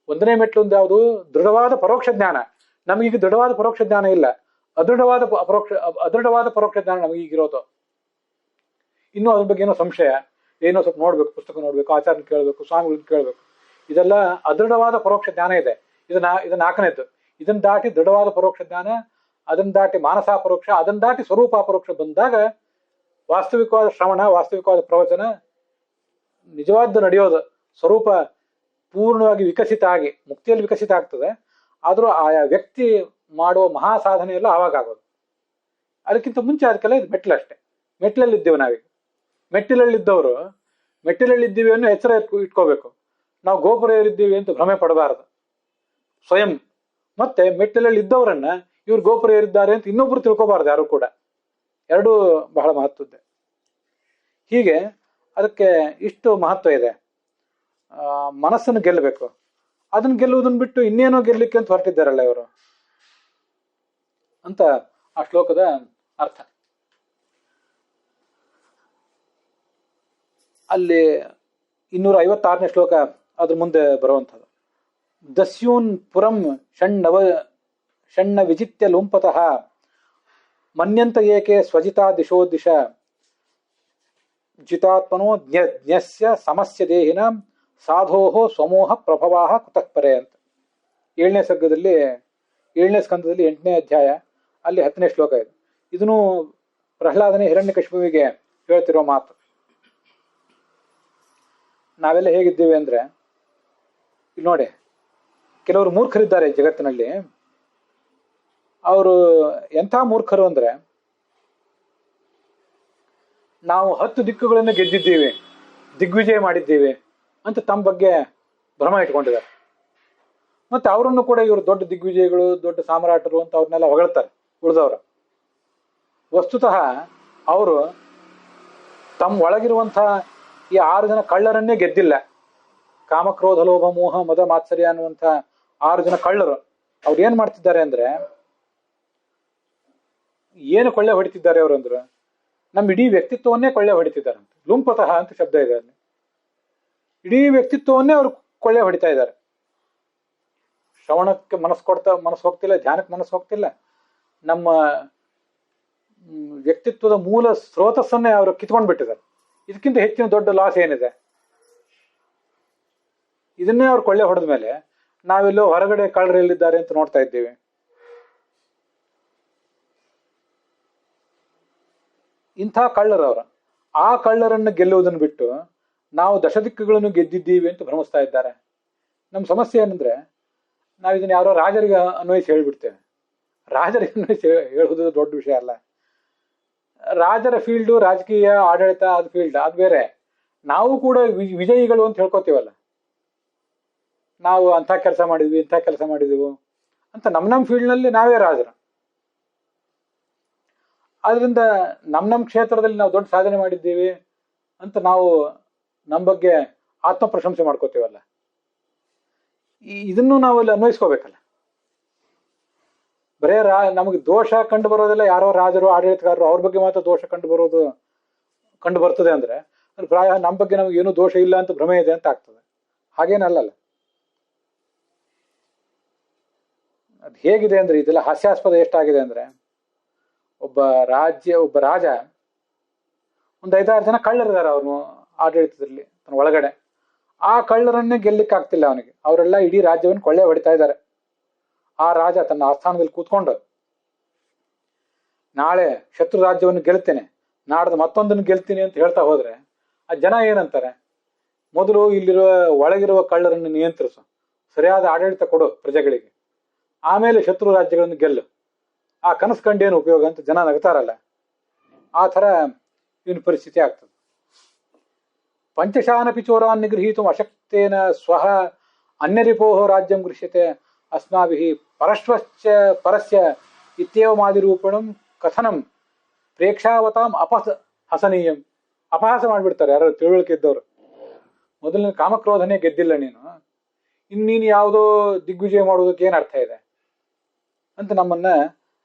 1ನೇ ಮೆಟ್ಲು ಒಂದು ಯಾವುದು, ದೃಢವಾದ ಪರೋಕ್ಷ ಜ್ಞಾನ. ನಮಗೀಗ ದೃಢವಾದ ಪರೋಕ್ಷ ಜ್ಞಾನ ಇಲ್ಲ, ಅದೃಢವಾದ ಪರೋಕ್ಷ ಜ್ಞಾನ ನಮಗೀಗಿರೋದು. ಇನ್ನೂ ಅದ್ರ ಬಗ್ಗೆ ಏನೋ ಸಂಶಯ, ಏನೋ ಸ್ವಲ್ಪ ನೋಡ್ಬೇಕು, ಪುಸ್ತಕ ನೋಡ್ಬೇಕು, ಆಚಾರ್ಯನ ಕೇಳಬೇಕು, ಸ್ವಾಮಿಗಳನ್ನ ಕೇಳಬೇಕು. ಇದೆಲ್ಲ ಅದೃಢವಾದ ಪರೋಕ್ಷ ಜ್ಞಾನ ಇದೆ. ಇದು 4ನೇದ್ದು. ಇದನ್ನ ದಾಟಿ ದೃಢವಾದ ಪರೋಕ್ಷ ಜ್ಞಾನ, ಅದನ್ನ ದಾಟಿ ಮಾನಸಾಪರೋಕ್ಷ, ಅದನ್ನ ದಾಟಿ ಸ್ವರೂಪಾಪರೋಕ್ಷ ಬಂದಾಗ ವಾಸ್ತವಿಕವಾದ ಶ್ರವಣ, ವಾಸ್ತವಿಕವಾದ ಪ್ರವಚನ, ನಿಜವಾದ ನಡೆಯೋದು, ಸ್ವರೂಪ ಪೂರ್ಣವಾಗಿ ವಿಕಸಿತ ಆಗಿ ಮುಕ್ತಿಯಲ್ಲಿ ವಿಕಸಿತ ಆಗ್ತದೆ. ಆದ್ರೂ ಆಯಾ ವ್ಯಕ್ತಿ ಮಾಡುವ ಮಹಾ ಸಾಧನೆ ಎಲ್ಲ ಆವಾಗ ಆಗೋದು. ಅದಕ್ಕಿಂತ ಮುಂಚೆ ಅದಕ್ಕೆಲ್ಲ ಇದು ಮೆಟ್ಲಷ್ಟೇ. ಮೆಟ್ಲಲ್ಲಿದ್ದೇವೆ ನಾವೀಗ. ಮೆಟ್ಟಿಲಲ್ಲಿದ್ದವರು ಮೆಟ್ಟಿಲಲ್ಲಿದ್ದೀವಿ ಅನ್ನೋ ಎಚ್ಚರ ಇಟ್ಕೋಬೇಕು. ನಾವು ಗೋಪುರ ಏರಿದ್ದೀವಿ ಅಂತ ಭ್ರಮೆ ಪಡಬಾರದು ಸ್ವಯಂ. ಮತ್ತೆ ಮೆಟ್ಟಿಲಲ್ಲಿ ಇದ್ದವರನ್ನ ಇವ್ರು ಗೋಪುರ ಏರಿದ್ದಾರೆ ಅಂತ ಇನ್ನೊಬ್ರು ತಿಳ್ಕೋಬಾರ್ದು ಯಾರು ಕೂಡ. ಎರಡೂ ಬಹಳ ಮಹತ್ವದ್ದೇ. ಹೀಗೆ ಅದಕ್ಕೆ ಇಷ್ಟು ಮಹತ್ವ ಇದೆ. ಮನಸ್ಸನ್ನು ಗೆಲ್ಲಬೇಕು. ಅದನ್ನ ಗೆಲ್ಲುವುದನ್ನ ಬಿಟ್ಟು ಇನ್ನೇನೋ ಗೆಲ್ಲಲಿಕ್ಕೆ ಅಂತ ಹೊರಟಿದ್ದಾರಲ್ಲ ಇವರು ಅಂತ ಆ ಶ್ಲೋಕದ ಅರ್ಥ. ಅಲ್ಲಿ 256ನೇ ಶ್ಲೋಕ ಅದ್ರ ಮುಂದೆ ಬರುವಂಥದ್ದು. ದಸ್ಯೂನ್ ಪುರಂ ಷಣ್ಣ ವಿಜಿತ್ಯ ಲುಂಪತಃ ಮನ್ಯಂತ ಏಕೆ ಸ್ವಜಿತಾ ದಿಶೋ ದಿಶ ಜಿತಾತ್ಮನೋ ಜ್ಞಸ್ಯ ಸಮಸ್ಯ ದೇಹಿನ ಸಾಧೋಹೋ ಸ್ವಮೋಹ ಪ್ರಭವಾಹ ಕುತಃ ಪರೆ ಅಂತ 7ನೇ ಸರ್ಗದಲ್ಲಿ 7ನೇ ಸ್ಕಂದದಲ್ಲಿ 8ನೇ ಅಧ್ಯಾಯ ಅಲ್ಲಿ 10ನೇ ಶ್ಲೋಕ ಇದೆ. ಇದನ್ನು ಪ್ರಹ್ಲಾದನೇ ಹಿರಣ್ಯಕಶಿಪುವಿಗೆ ಹೇಳ್ತಿರೋ ಮಾತು. ನಾವೆಲ್ಲ ಹೇಗಿದ್ದೀವಿ ಅಂದ್ರೆ, ಇಲ್ಲಿ ನೋಡಿ, ಕೆಲವರು ಮೂರ್ಖರಿದ್ದಾರೆ ಜಗತ್ತಿನಲ್ಲಿ. ಅವರು ಎಂಥ ಮೂರ್ಖರು ಅಂದ್ರೆ, ನಾವು 10 ದಿಕ್ಕುಗಳನ್ನು ಗೆದ್ದಿದ್ದೀವಿ, ದಿಗ್ವಿಜಯ ಮಾಡಿದ್ದೀವಿ ಅಂತ ತಮ್ಮ ಬಗ್ಗೆ ಭ್ರಮ ಇಟ್ಕೊಂಡಿದ್ದಾರೆ. ಮತ್ತೆ ಅವರನ್ನು ಕೂಡ ಇವರು ದೊಡ್ಡ ದಿಗ್ವಿಜಯಗಳು, ದೊಡ್ಡ ಸಾಮ್ರಾಟರು ಅಂತ ಅವ್ರನ್ನೆಲ್ಲ ಹೊಗಳ್ತಾರೆ ಉಳಿದವರು. ವಸ್ತುತಃ ಅವರು ತಮ್ಮ ಒಳಗಿರುವಂತಹ ಈ 6 ಜನ ಕಳ್ಳರನ್ನೇ ಗೆದ್ದಿಲ್ಲ. ಕಾಮಕ್ರೋಧ ಲೋಭ ಮೋಹ ಮದ ಮಾತ್ಸರ್ಯ ಅನ್ನುವಂಥ 6 ಜನ ಕಳ್ಳರು. ಅವ್ರು ಏನ್ ಮಾಡ್ತಿದ್ದಾರೆ ಅಂದ್ರೆ, ಏನು ಕೊಳ್ಳೆ ಹೊಡಿತಿದ್ದಾರೆ ಅವರು ಅಂದ್ರೆ, ನಮ್ಮ ಇಡೀ ವ್ಯಕ್ತಿತ್ವವನ್ನೇ ಕೊಳ್ಳೆ ಹೊಡಿತಿದ್ದಾರಂತೆ. ಲುಂಪತಃ ಅಂತ ಶಬ್ದ ಇದೆ ಅಲ್ಲಿ. ಇಡೀ ವ್ಯಕ್ತಿತ್ವವನ್ನೇ ಅವರು ಕೊಳ್ಳೆ ಹೊಡಿತಾ ಇದ್ದಾರೆ. ಶ್ರವಣಕ್ಕೆ ಮನಸ್ಸು ಹೋಗ್ತಿಲ್ಲ, ಧ್ಯಾನಕ್ಕೆ ಮನಸ್ಸು ಹೋಗ್ತಿಲ್ಲ. ನಮ್ಮ ವ್ಯಕ್ತಿತ್ವದ ಮೂಲ ಸ್ರೋತಸ್ಸನ್ನೇ ಅವರು ಕಿತ್ಕೊಂಡು ಬಿಟ್ಟಿದ್ದಾರೆ. ಇದಕ್ಕಿಂತ ಹೆಚ್ಚಿನ ದೊಡ್ಡ ಲಾಸ್ ಏನಿದೆ? ಇದನ್ನೇ ಅವ್ರು ಕೊಳ್ಳೆ ಹೊಡೆದ ಮೇಲೆ ನಾವೆಲ್ಲೋ ಹೊರಗಡೆ ಕಳ್ಳರು ಎಲ್ಲಿದ್ದಾರೆ ಅಂತ ನೋಡ್ತಾ ಇದ್ದೀವಿ. ಇಂಥ ಕಳ್ಳರವರು. ಆ ಕಳ್ಳರನ್ನು ಗೆಲ್ಲುವುದನ್ನು ಬಿಟ್ಟು ನಾವು ದಶದಿಕ್ಕುಗಳನ್ನು ಗೆದ್ದಿದ್ದೀವಿ ಅಂತ ಭ್ರಮಿಸ್ತಾ ಇದ್ದಾರೆ. ನಮ್ಮ ಸಮಸ್ಯೆ ಏನಂದ್ರೆ, ನಾವು ಇದನ್ನ ಯಾರೋ ರಾಜರಿಗೆ ಅನ್ವಯಿಸಿ ಹೇಳ್ಬಿಡ್ತೇವೆ. ರಾಜರಿಗೆ ಅನ್ವಯಿಸಿ ಹೇಳುವುದು ದೊಡ್ಡ ವಿಷಯ ಅಲ್ಲ. ರಾಜರ ಫೀಲ್ಡು ರಾಜಕೀಯ ಆಡಳಿತ, ಅದು ಫೀಲ್ಡ್ ಅದು ಬೇರೆ. ನಾವು ಕೂಡ ವಿಜಯಿಗಳು ಅಂತ ಹೇಳ್ಕೊತೀವಲ್ಲ, ನಾವು ಅಂಥ ಕೆಲಸ ಮಾಡಿದ್ವಿ ಇಂಥ ಕೆಲಸ ಮಾಡಿದೆವು ಅಂತ ನಮ್ಮ ಫೀಲ್ಡ್ನಲ್ಲಿ ನಾವೇ ರಾಜರು. ಆದ್ರಿಂದ ನಮ್ಮ ಕ್ಷೇತ್ರದಲ್ಲಿ ನಾವು ದೊಡ್ಡ ಸಾಧನೆ ಮಾಡಿದ್ದೀವಿ ಅಂತ ನಾವು ನಮ್ಮ ಬಗ್ಗೆ ಆತ್ಮ ಪ್ರಶಂಸೆ ಮಾಡ್ಕೋತೀವಲ್ಲ, ಇದನ್ನು ನಾವು ಅಲ್ಲಿ ಅನ್ವಯಿಸ್ಕೋಬೇಕಲ್ಲ. ಬರೇ ನಮಗೆ ದೋಷ ಕಂಡು ಬರೋದಿಲ್ಲ, ಯಾರೋ ರಾಜರು ಆಡಳಿತಗಾರರು ಅವ್ರ ಬಗ್ಗೆ ಮಾತ್ರ ದೋಷ ಕಂಡು ಬರ್ತದೆ ಅಂದ್ರೆ ಪ್ರಾಯ ನಮ್ಮ ಬಗ್ಗೆ ನಮ್ಗೆ ಏನೂ ದೋಷ ಇಲ್ಲ ಅಂತ ಭ್ರಮೆ ಇದೆ ಅಂತ ಆಗ್ತದೆ. ಹಾಗೇನಲ್ಲಲ್ಲ. ಅದು ಹೇಗಿದೆ ಅಂದ್ರೆ, ಇದೆಲ್ಲ ಹಾಸ್ಯಾಸ್ಪದ ಎಷ್ಟಾಗಿದೆ ಅಂದ್ರೆ, ಒಬ್ಬ ರಾಜ ಒಂದು 5-6 ಜನ ಕಳ್ಳರಿದ್ದಾರೆ ಅವನು ಆಡಳಿತದಲ್ಲಿ ತನ್ನ ಒಳಗಡೆ. ಆ ಕಳ್ಳರನ್ನೇ ಗೆಲ್ಲಿಕ್ಕೆ ಆಗ್ತಿಲ್ಲ ಅವನಿಗೆ. ಅವರೆಲ್ಲ ಇಡೀ ರಾಜ್ಯವನ್ನು ಕೊಳ್ಳೆ ಹೊಡಿತಾ ಇದ್ದಾರೆ. ಆ ರಾಜ ತನ್ನ ಆಸ್ಥಾನದಲ್ಲಿ ಕೂತ್ಕೊಂಡು ನಾಳೆ ಶತ್ರು ರಾಜ್ಯವನ್ನು ಗೆಲ್ತೇನೆ, ನಾಡ್ದು ಮತ್ತೊಂದನ್ನು ಗೆಲ್ತೀನಿ ಅಂತ ಹೇಳ್ತಾ ಹೋದ್ರೆ ಆ ಜನ ಏನಂತಾರೆ, ಮೊದಲು ಒಳಗಿರುವ ಕಳ್ಳರನ್ನು ನಿಯಂತ್ರಿಸು, ಸರಿಯಾದ ಆಡಳಿತ ಕೊಡು ಪ್ರಜೆಗಳಿಗೆ, ಆಮೇಲೆ ಶತ್ರು ರಾಜ್ಯಗಳನ್ನು ಗೆಲ್ಲು, ಆ ಕನಸು ಕಂಡೇನು ಉಪಯೋಗ ಅಂತ ಜನ ನಗ್ತಾರಲ್ಲ. ಆ ಥರ ಇವನ ಪರಿಸ್ಥಿತಿ ಆಗ್ತದೆ. ಪಂಚಶಾನಪಿ ಚೋರಾನ್ ನಿಗೃಹೀತು ಅಶಕ್ತೇನ ಸ್ವಹ ಅನ್ಯರಿಪೋಹ ರಾಜ್ಯಂ ಗೃಹ್ಯತೆ ಅಸ್ಮಾಭಿಃ ಪರಸ್ಯ ಇತ್ಯೇವಮಾದಿರೂಪಣಂ ಕಥನಂ ಪ್ರೇಕ್ಷಾವತಾಂ ಹಸನೀಯಂ. ಅಪಹಾಸ ಮಾಡಿಬಿಡ್ತಾರೆ ಯಾರು ತಿಳುವಳಿಕೆ ಇದ್ದವರು. ಮೊದಲಿನ ಕಾಮಕ್ರೋಧನೆ ಗೆದ್ದಿಲ್ಲ ನೀನು, ಇನ್ನೀನು ಯಾವುದೋ ದಿಗ್ವಿಜಯ ಮಾಡುವುದಕ್ಕೆ ಏನು ಅರ್ಥ ಇದೆ ಅಂತ ನಮ್ಮನ್ನ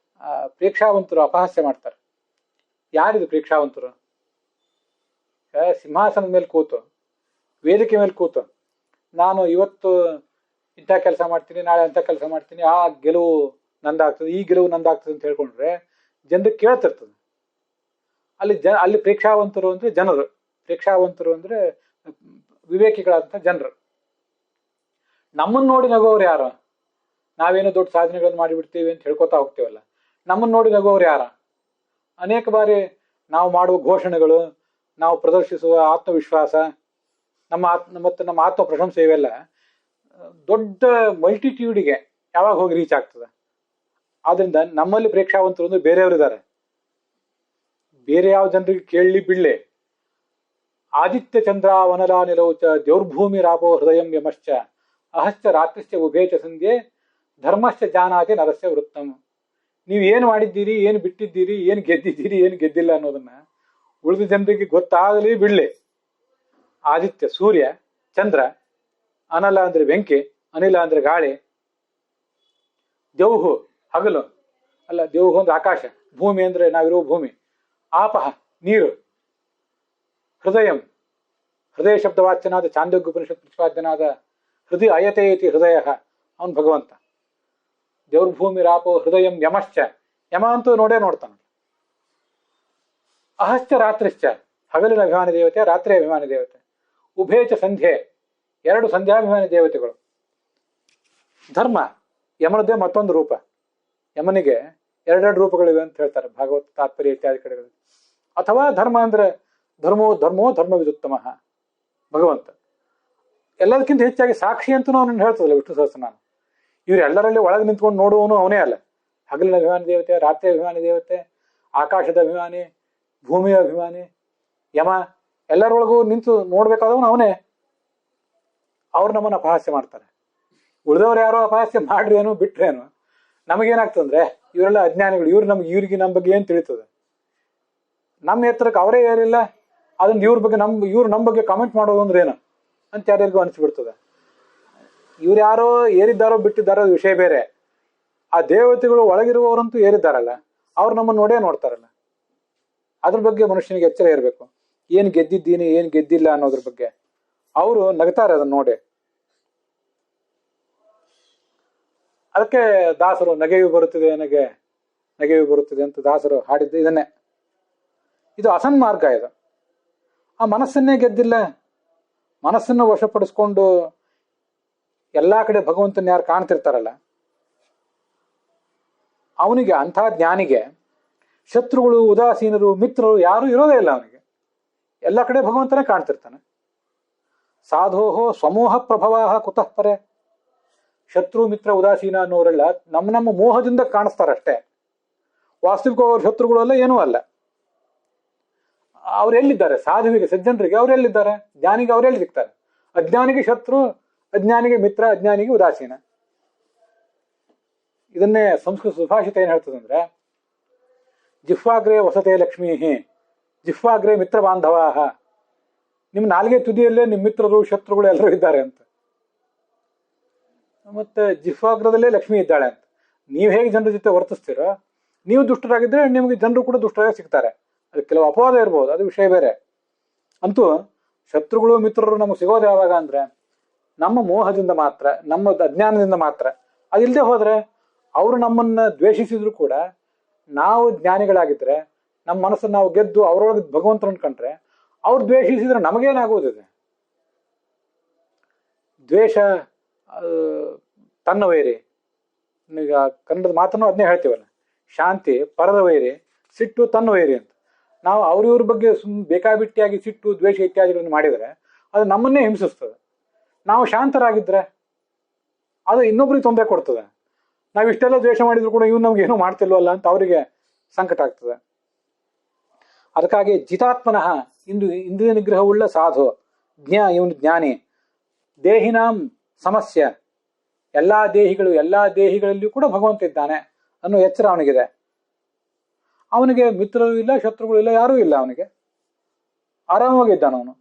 ಪ್ರೇಕ್ಷಾವಂತರು ಅಪಹಾಸ್ಯ ಮಾಡ್ತಾರೆ. ಯಾರಿದು ಪ್ರೇಕ್ಷಾವಂತರು? ಸಿಂಹಾಸನದ ಮೇಲೆ ಕೂತು, ವೇದಿಕೆ ಮೇಲೆ ಕೂತು, ನಾನು ಇವತ್ತು ಇಂಥ ಕೆಲಸ ಮಾಡ್ತೀನಿ, ನಾಳೆ ಅಂಥ ಕೆಲಸ ಮಾಡ್ತೀನಿ, ಆ ಗೆಲುವು ನಂದಾಗ್ತದೆ, ಈ ಗೆಲುವು ನಂದಾಗ್ತದೆ ಅಂತ ಹೇಳ್ಕೊಂಡ್ರೆ ಜನರಿಗೆ ಕೇಳ್ತಿರ್ತದೆ. ಅಲ್ಲಿ ಪ್ರೇಕ್ಷಾವಂತರು ಅಂದ್ರೆ ಜನರು, ಪ್ರೇಕ್ಷಾವಂತರು ಅಂದ್ರೆ ವಿವೇಕಿಗಳಾದಂಥ ಜನರು. ನಮ್ಮನ್ನು ನೋಡಿ ನಗೋರು ಯಾರು? ನಾವೇನೋ ದೊಡ್ಡ ಸಾಧನೆಗಳನ್ನು ಮಾಡಿಬಿಡ್ತೀವಿ ಅಂತ ಹೇಳ್ಕೊತಾ ಹೋಗ್ತೀವಲ್ಲ, ನಮ್ಮನ್ನು ನೋಡಿ ನಗೋರು ಯಾರ? ಅನೇಕ ಬಾರಿ ನಾವು ಮಾಡುವ ಘೋಷಣೆಗಳು, ನಾವು ಪ್ರದರ್ಶಿಸುವ ಆತ್ಮವಿಶ್ವಾಸ, ನಮ್ಮ ಆತ್ಮ ಪ್ರಶಂಸೆ ಇವೆಲ್ಲ ದೊಡ್ಡ ಮಲ್ಟಿಟ್ಯೂಡಿಗೆ ಯಾವಾಗ ಹೋಗಿ ರೀಚ್ ಆಗ್ತದೆ. ಆದ್ರಿಂದ ನಮ್ಮಲ್ಲಿ ಪ್ರೇಕ್ಷಾವಂತರು ಅಂದ್ರೆ ಬೇರೆಯವರಿದ್ದಾರೆ. ಬೇರೆ ಯಾವ ಜನರಿಗೆ ಕೇಳಲಿ ಬಿಡ್ಲೆ, ಆದಿತ್ಯ ಚಂದ್ರ ವನಲಾ ನಿಲೌಚ ದೇವ್ರಭೂಮಿ ರಾಪೋ ಹೃದಯಂ ಯಮಶ್ಚ ಅಹಶ್ಚ ರಾತ್ರಿಶ್ಚ ಉಭೇಚ ಸಂಧ್ಯೆ ಧರ್ಮಶ್ಚ ಜಾನಾತಿ ನರಸ್ಯ ವೃತ್ತಂ. ನೀವು ಏನು ಮಾಡಿದ್ದೀರಿ, ಏನು ಬಿಟ್ಟಿದ್ದೀರಿ, ಏನು ಗೆದ್ದಿದ್ದೀರಿ, ಏನು ಗೆದ್ದಿಲ್ಲ ಅನ್ನೋದನ್ನ ಉಳಿದ ಜನರಿಗೆ ಗೊತ್ತಾಗಲಿ ಬಿಡ್ಲಿ. ಆದಿತ್ಯ ಸೂರ್ಯ, ಚಂದ್ರ, ಅನಲ ಅಂದ್ರೆ ಬೆಂಕಿ, ಅನಿಲ ಅಂದ್ರೆ ಗಾಳಿ, ದೇವ್ಹು ಹಗಲು ಅಲ್ಲ, ದೇವ್ಹು ಅಂದ್ರೆ ಆಕಾಶ, ಭೂಮಿ ಅಂದ್ರೆ ನಾವಿರುವ ಭೂಮಿ, ಆಪಹ ನೀರು, ಹೃದಯಂ ಹೃದಯ ಶಬ್ದವಾಚ್ಯನಾದ ಚಾಂದೋಗ್ಯ ಉಪನಿಷತ್ ಪ್ರತಿಪಾದ್ಯನಾದ ಹೃದಯ ಅಯತೆ ಇತಿ ಹೃದಯ, ಅವನು ಭಗವಂತ. ದೇವ್ರಭೂಮಿ ರಾಪೋ ಹೃದಯಂ ಯಮಶ್ಚ, ಯಮ ಅಂತೂ ನೋಡ್ತಾನೆ. ಅಹಶ್ಚ ರಾತ್ರಿಶ್ಚ, ಹಗಲಿನ ಅಭಿಮಾನಿ ದೇವತೆ, ರಾತ್ರಿ ಅಭಿಮಾನಿ ದೇವತೆ. ಉಭೇಚ ಸಂಧ್ಯೆ, 2 ಸಂಧ್ಯಾಭಿಮಾನಿ ದೇವತೆಗಳು. ಧರ್ಮ, ಯಮನದ್ದೇ ಮತ್ತೊಂದು ರೂಪ. ಯಮನಿಗೆ 2 ರೂಪಗಳಿವೆ ಅಂತ ಹೇಳ್ತಾರೆ ಭಾಗವತ ತಾತ್ಪರ್ಯ ಇತ್ಯಾದಿ ಕಡೆಗಳಲ್ಲಿ. ಅಥವಾ ಧರ್ಮ ಅಂದ್ರೆ ಧರ್ಮೋ ಧರ್ಮವಿದುತ್ತಮ, ಭಗವಂತ. ಎಲ್ಲದಕ್ಕಿಂತ ಹೆಚ್ಚಾಗಿ ಸಾಕ್ಷಿ ಅಂತೂ ಅವನನ್ನು ಹೇಳ್ತದಲ್ಲ ವಿಷ್ಣು ಸಹಸ್ರನಾಮ. ಇವರೆಲ್ಲರಲ್ಲಿ ಒಳಗೆ ನಿಂತ್ಕೊಂಡು ನೋಡುವವನು ಅವನೇ ಅಲ್ಲ. ಹಗಲಿನ ಅಭಿಮಾನಿ ದೇವತೆ, ರಾತ್ರಿ ಅಭಿಮಾನಿ ದೇವತೆ, ಆಕಾಶದ ಅಭಿಮಾನಿ, ಭೂಮಿಯ ಅಭಿಮಾನಿ, ಯಮ, ಎಲ್ಲರೊಳಗೂ ನಿಂತು ನೋಡ್ಬೇಕಾದವನು ಅವನೇ. ಅವ್ರು ನಮ್ಮನ್ನು ಅಪಹಾಸ್ಯ ಮಾಡ್ತಾರೆ. ಉಳಿದವ್ರು ಯಾರೋ ಅಪಹಾಸ್ಯ ಮಾಡ್ರೇನು ಬಿಟ್ರೇನು, ನಮಗೇನಾಗ್ತದಂದ್ರೆ ಇವರೆಲ್ಲ ಅಜ್ಞಾನಿಗಳು, ಇವ್ರಿಗೆ ನಮ್ಮ ಬಗ್ಗೆ ಏನು ತಿಳಿತದೆ? ನಮ್ಮ ಎತ್ತರಕ್ಕೆ ಅವರೇ ಏರಿಲ್ಲ, ಅದನ್ನ ಇವ್ರು ನಮ್ಮ ಬಗ್ಗೆ ಕಾಮೆಂಟ್ ಮಾಡೋದು ಅಂದ್ರೆ ಏನು ಅಂತ ಯಾರ್ಯಾರಿಗೂ ಅನಿಸ್ಬಿಡ್ತದೆ. ಇವ್ರು ಯಾರೋ ಏರಿದ್ದಾರೋ ಬಿಟ್ಟಿದ್ದಾರೋ ವಿಷಯ ಬೇರೆ. ಆ ದೇವತೆಗಳು ಒಳಗಿರುವವರಂತೂ ಏರಿದ್ದಾರಲ್ಲ, ಅವ್ರು ನಮ್ಮನ್ನು ನೋಡ್ತಾರಲ್ಲ. ಅದ್ರ ಬಗ್ಗೆ ಮನುಷ್ಯನಿಗೆ ಎಚ್ಚರ ಇರಬೇಕು. ಏನು ಗೆದ್ದಿದ್ದೀನಿ, ಏನು ಗೆದ್ದಿಲ್ಲ ಅನ್ನೋದ್ರ ಬಗ್ಗೆ. ಅವರು ನಗ್ತಾರೆ ಅದನ್ನ ನೋಡಿ. ಅದಕ್ಕೆ ದಾಸರು ನಗೆಯು ಬರುತ್ತದೆ ಅಂತ ದಾಸರು ಹಾಡಿದ್ದು ಇದನ್ನೇ. ಇದು ಅಸನ್ಮಾರ್ಗ. ಇದು ಆ ಮನಸ್ಸನ್ನೇ ಗೆದ್ದಿಲ್ಲ, ಮನಸ್ಸನ್ನು ವಶಪಡಿಸ್ಕೊಂಡು ಎಲ್ಲಾ ಕಡೆ ಭಗವಂತನ ಯಾರು ಕಾಣ್ತಿರ್ತಾರಲ್ಲ, ಅವನಿಗೆ, ಅಂಥ ಜ್ಞಾನಿಗೆ ಶತ್ರುಗಳು, ಉದಾಸೀನರು, ಮಿತ್ರರು ಯಾರು ಇರೋದೇ ಇಲ್ಲ ಅವನಿಗೆ. ಎಲ್ಲ ಕಡೆ ಭಗವಂತನೇ ಕಾಣ್ತಿರ್ತಾನೆ. ಸಾಧೋಹೋ ಸ್ವಮೋಹ ಪ್ರಭವಾಹ ಕುತಃ ಪರೆ. ಶತ್ರು, ಮಿತ್ರ, ಉದಾಸೀನ ಅನ್ನೋರೆಲ್ಲ ನಮ್ಮ ಮೋಹದಿಂದ ಕಾಣಿಸ್ತಾರಷ್ಟೇ. ವಾಸ್ತವಿಕವಾಗಿ ಶತ್ರುಗಳೆಲ್ಲ ಏನೂ ಅಲ್ಲ. ಅವ್ರು ಎಲ್ಲಿದ್ದಾರೆ? ಸಾಧುವಿಗೆ, ಸಜ್ಜನರಿಗೆ ಅವ್ರು ಎಲ್ಲಿದ್ದಾರೆ? ಜ್ಞಾನಿಗೆ ಅವ್ರು ಎಲ್ಲಿ ಸಿಗ್ತಾರೆ? ಅಜ್ಞಾನಿಗೆ ಶತ್ರು, ಅಜ್ಞಾನಿಗೆ ಮಿತ್ರ, ಅಜ್ಞಾನಿಗೆ ಉದಾಸೀನ. ಇದನ್ನೇ ಸಂಸ್ಕೃತ ಸುಭಾಷಿತ ಏನ್ ಹೇಳ್ತದಂದ್ರೆ, ಜಿಹ್ವಾಗ್ರೇ ವಸತೆ ಲಕ್ಷ್ಮೀ, ಜಿಹ್ವಾಗ್ರೇ ಮಿತ್ರ ಬಾಂಧವಾಹ. ನಿಮ್ಮ ನಾಲ್ಗೆ ತುದಿಯಲ್ಲೇ ನಿಮ್ಮ ಮಿತ್ರರು, ಶತ್ರುಗಳು ಎಲ್ಲರೂ ಇದ್ದಾರೆ ಅಂತ. ಮತ್ತೆ ಜಿಹ್ವಾಗ್ರದಲ್ಲೇ ಲಕ್ಷ್ಮಿ ಇದ್ದಾಳೆ ಅಂತ. ನೀವು ಹೇಗೆ ಜನರ ಜೊತೆ ವರ್ತಿಸ್ತೀರೋ, ನೀವು ದುಷ್ಟರಾಗಿದ್ರೆ ನಿಮಗೆ ಜನರು ಕೂಡ ದುಷ್ಟರಾಗಿ ಸಿಗ್ತಾರೆ. ಅದು ಕೆಲವು ಅಪವಾದ ಇರ್ಬೋದು, ಅದು ವಿಷಯ ಬೇರೆ. ಅಂತೂ ಶತ್ರುಗಳು, ಮಿತ್ರರು ನಮಗೆ ಸಿಗೋದು ಯಾವಾಗ ಅಂದ್ರೆ ನಮ್ಮ ಮೋಹದಿಂದ ಮಾತ್ರ, ನಮ್ಮ ಅಜ್ಞಾನದಿಂದ ಮಾತ್ರ. ಅದಿಲ್ಲದೆ ಹೋದ್ರೆ ಅವರು ನಮ್ಮನ್ನ ದ್ವೇಷಿಸಿದ್ರು ಕೂಡ ನಾವು ಜ್ಞಾನಿಗಳಾಗಿದ್ರೆ, ನಮ್ಮ ಮನಸ್ಸನ್ನು ನಾವು ಗೆದ್ದು ಅವರೊಳಗೆ ಭಗವಂತನನ್ನು ಕಂಡ್ರೆ, ಅವ್ರು ದ್ವೇಷಿಸಿದ್ರೆ ನಮಗೇನಾಗುವುದಿದೆ? ದ್ವೇಷ ತನ್ನ ವೈರಿ. ಈಗ ಕನ್ನಡದ ಮಾತನ್ನು ಅದನ್ನೇ ಹೇಳ್ತೀವಲ್ಲ, ಶಾಂತಿ ಪರದ ವೈರಿ, ಸಿಟ್ಟು ತನ್ನ ವೈರಿ ಅಂತ. ನಾವು ಅವ್ರಿವ್ರ ಬಗ್ಗೆ ಬೇಕಾಬಿಟ್ಟಿಯಾಗಿ ಸಿಟ್ಟು, ದ್ವೇಷ ಇತ್ಯಾದಿಗಳನ್ನು ಮಾಡಿದರೆ ಅದು ನಮ್ಮನ್ನೇ ಹಿಂಸಿಸ್ತದೆ. ನಾವು ಶಾಂತರಾಗಿದ್ರೆ ಅದು ಇನ್ನೊಬ್ರಿಗೆ ತೊಂದರೆ ಕೊಡ್ತದೆ. ನಾವು ಇಷ್ಟೆಲ್ಲ ದ್ವೇಷ ಮಾಡಿದ್ರು ಕೂಡ ಇವ್ನು ನಮ್ಗೆ ಏನೂ ಮಾಡ್ತಿಲ್ವಲ್ಲ ಅಂತ ಅವರಿಗೆ ಸಂಕಟ ಆಗ್ತದೆ. ಅದಕ್ಕಾಗಿ ಜಿತಾತ್ಮನಃ, ಇಂದ್ರಿಯ ನಿಗ್ರಹವುಳ್ಳ ಸಾಧು, ಇವನು ಜ್ಞಾನಿ. ದೇಹಿನಾಂ ಸಮಸ್ಯೆ, ಎಲ್ಲಾ ದೇಹಿಗಳಲ್ಲಿಯೂ ಕೂಡ ಭಗವಂತ ಇದ್ದಾನೆ ಅನ್ನೋ ಎಚ್ಚರ ಅವನಿಗಿದೆ. ಅವನಿಗೆ ಮಿತ್ರರು ಇಲ್ಲ, ಶತ್ರುಗಳು ಇಲ್ಲ, ಯಾರೂ ಇಲ್ಲ. ಅವನಿಗೆ ಆರಾಮವಾಗಿದ್ದಾನ ಅವನು.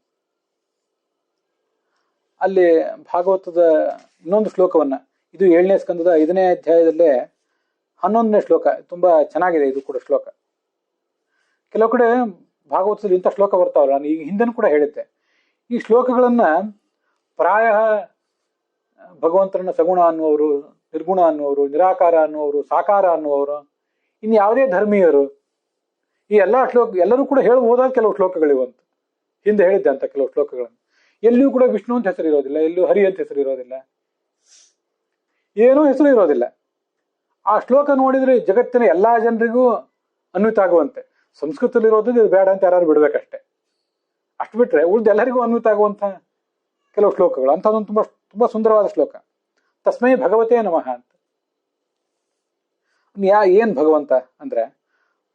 ಅಲ್ಲಿ ಭಾಗವತದ ಇನ್ನೊಂದು ಶ್ಲೋಕವನ್ನ, ಇದು 7ನೇ ಸ್ಕಂದದ 5ನೇ ಅಧ್ಯಾಯದಲ್ಲೇ 11ನೇ ಶ್ಲೋಕ, ತುಂಬಾ ಚೆನ್ನಾಗಿದೆ ಇದು ಕೂಡ ಶ್ಲೋಕ. ಕೆಲವು ಕಡೆ ಭಾಗವತದಲ್ಲಿ ಇಂಥ ಶ್ಲೋಕ ಬರ್ತಾವಲ್ಲ, ನಾನು ಈಗ ಹಿಂದೆನೂ ಕೂಡ ಹೇಳಿದ್ದೆ. ಈ ಶ್ಲೋಕಗಳನ್ನ ಪ್ರಾಯ ಭಗವಂತರನ್ನ ಸಗುಣ ಅನ್ನುವರು, ನಿರ್ಗುಣ ಅನ್ನುವರು, ನಿರಾಕಾರ ಅನ್ನುವರು, ಸಾಕಾರ ಅನ್ನುವರು, ಇನ್ನು ಯಾವುದೇ ಧರ್ಮೀಯರು ಈ ಎಲ್ಲರೂ ಕೂಡ ಹೇಳಬಹುದಾದ ಕೆಲವು ಶ್ಲೋಕಗಳಿವಂತ. ಹಿಂದೆ ಹೇಳಿದ್ದೆ ಅಂತ ಕೆಲವು ಶ್ಲೋಕಗಳನ್ನು. ಎಲ್ಲಿಯೂ ಕೂಡ ವಿಷ್ಣು ಅಂತ ಹೆಸರು ಇರೋದಿಲ್ಲ, ಎಲ್ಲೂ ಹರಿ ಅಂತ ಹೆಸರು ಇರೋದಿಲ್ಲ, ಏನೂ ಹೆಸರು ಇರೋದಿಲ್ಲ. ಆ ಶ್ಲೋಕ ನೋಡಿದ್ರೆ ಜಗತ್ತಿನ ಎಲ್ಲಾ ಜನರಿಗೂ ಅನ್ವಿತ ಆಗುವಂತೆ. ಸಂಸ್ಕೃತದಲ್ಲಿರೋದು ಇದು ಬೇಡ ಅಂತ ಯಾರು ಬಿಡ್ಬೇಕಷ್ಟೆ. ಅಷ್ಟು ಬಿಟ್ರೆ ಉಳಿದ ಎಲ್ಲರಿಗೂ ಅನ್ವಿತ ಆಗುವಂತ ಕೆಲವು ಶ್ಲೋಕಗಳು. ಅಂಥದ್ದೊಂದು ತುಂಬಾ ತುಂಬಾ ಸುಂದರವಾದ ಶ್ಲೋಕ. ತಸ್ಮೈ ಭಗವತೇ ನಮಃ ಅಂತ. ಏನ್ ಭಗವಂತ ಅಂದ್ರೆ,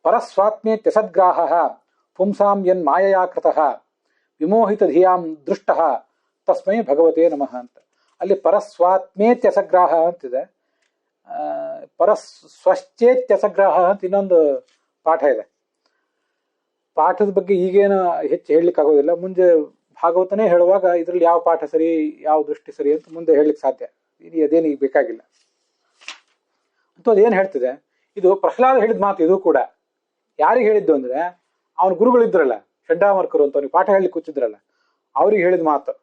ಪರಸ್ವಾತ್ಮೇ ತ್ಯಸದ್ಗ್ರಾಹ ಪುಂಸಾಂ ಯನ್ ಮಾಯಯಾ ಕೃತಃ ವಿಮೋಹಿತ ಧಿಯಾಂ ದೃಷ್ಟ ತಸ್ಮೈ ಭಗವತೇ ನಮಃ ಅಂತ. ಅಲ್ಲಿ ಪರಸ್ವಾತ್ಮೇತ್ಯಸಗ್ರಾಹ ಅಂತಿದೆ, ಪರಸ್ವಶ್ಚೇತ್ಯಸಗ್ರಾಹ ಅಂತ ಇನ್ನೊಂದು ಪಾಠ ಇದೆ. ಪಾಠದ ಬಗ್ಗೆ ಈಗೇನು ಹೆಚ್ಚು ಹೇಳಲಿಕ್ಕೆ ಆಗೋದಿಲ್ಲ. ಮುಂದೆ ಭಾಗವತನೇ ಹೇಳುವಾಗ ಇದ್ರಲ್ಲಿ ಯಾವ ಪಾಠ ಸರಿ, ಯಾವ ದೃಷ್ಟಿ ಸರಿ ಅಂತ ಮುಂದೆ ಹೇಳಲಿಕ್ಕೆ ಸಾಧ್ಯ. ಅದೇನು ಈಗ ಬೇಕಾಗಿಲ್ಲ. ಅಂತೂ ಅದೇನು ಹೇಳ್ತಿದೆ, ಇದು ಪ್ರಹ್ಲಾದ ಹೇಳಿದ ಮಾತು. ಇದು ಕೂಡ ಯಾರಿಗೆ ಹೇಳಿದ್ದು ಅಂದ್ರೆ, ಅವನ ಗುರುಗಳಿದ್ರಲ್ಲ, ಷಡ್ಡಾಮರ್ಕರು ಅಂತ, ಅವ್ನಿಗೆ ಪಾಠ ಹೇಳಲಿಕ್ಕೆ ಕೂತಿದ್ರಲ್ಲ, ಅವ್ರಿಗೆ ಹೇಳಿದ ಮಾತು.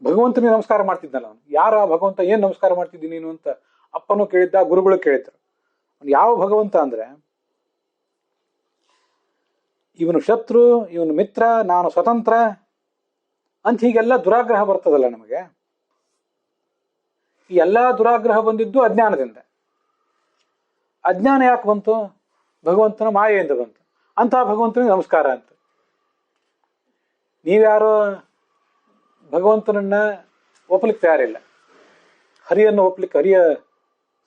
ಭಗವಂತನಿಗೆ ನಮಸ್ಕಾರ ಮಾಡ್ತಿದ್ದಲ್ಲ ಅವನು. ಯಾರ ಭಗವಂತ, ಏನ್ ನಮಸ್ಕಾರ ಮಾಡ್ತಿದ್ದೀನಿ ನೀನು ಅಂತ ಅಪ್ಪನೂ ಕೇಳಿದ್ದ, ಗುರುಗಳು ಕೇಳಿದ್ರು. ಅವನು ಯಾವ ಭಗವಂತ ಅಂದ್ರೆ, ಇವನು ಶತ್ರು, ಇವನು ಮಿತ್ರ, ನಾನು ಸ್ವತಂತ್ರ ಅಂತ ಹೀಗೆಲ್ಲ ದುರಾಗ್ರಹ ಬರ್ತದಲ್ಲ ನಮಗೆ. ಈ ಎಲ್ಲಾ ದುರಾಗ್ರಹ ಬಂದಿದ್ದು ಅಜ್ಞಾನದಿಂದ. ಅಜ್ಞಾನ ಯಾಕೆ ಬಂತು? ಭಗವಂತನ ಮಾಯೆಯಿಂದ ಬಂತು. ಅಂತಹ ಭಗವಂತನಿಗೆ ನಮಸ್ಕಾರ ಅಂತ. ನೀವ್ಯಾರೋ ಭಗವಂತನನ್ನ ಒಪ್ಪಲಿಕ್ಕೆ ತಯಾರಿಲ್ಲ, ಹರಿಯನ್ನು ಒಪ್ಪಲಿಕ್ಕೆ, ಹರಿಯ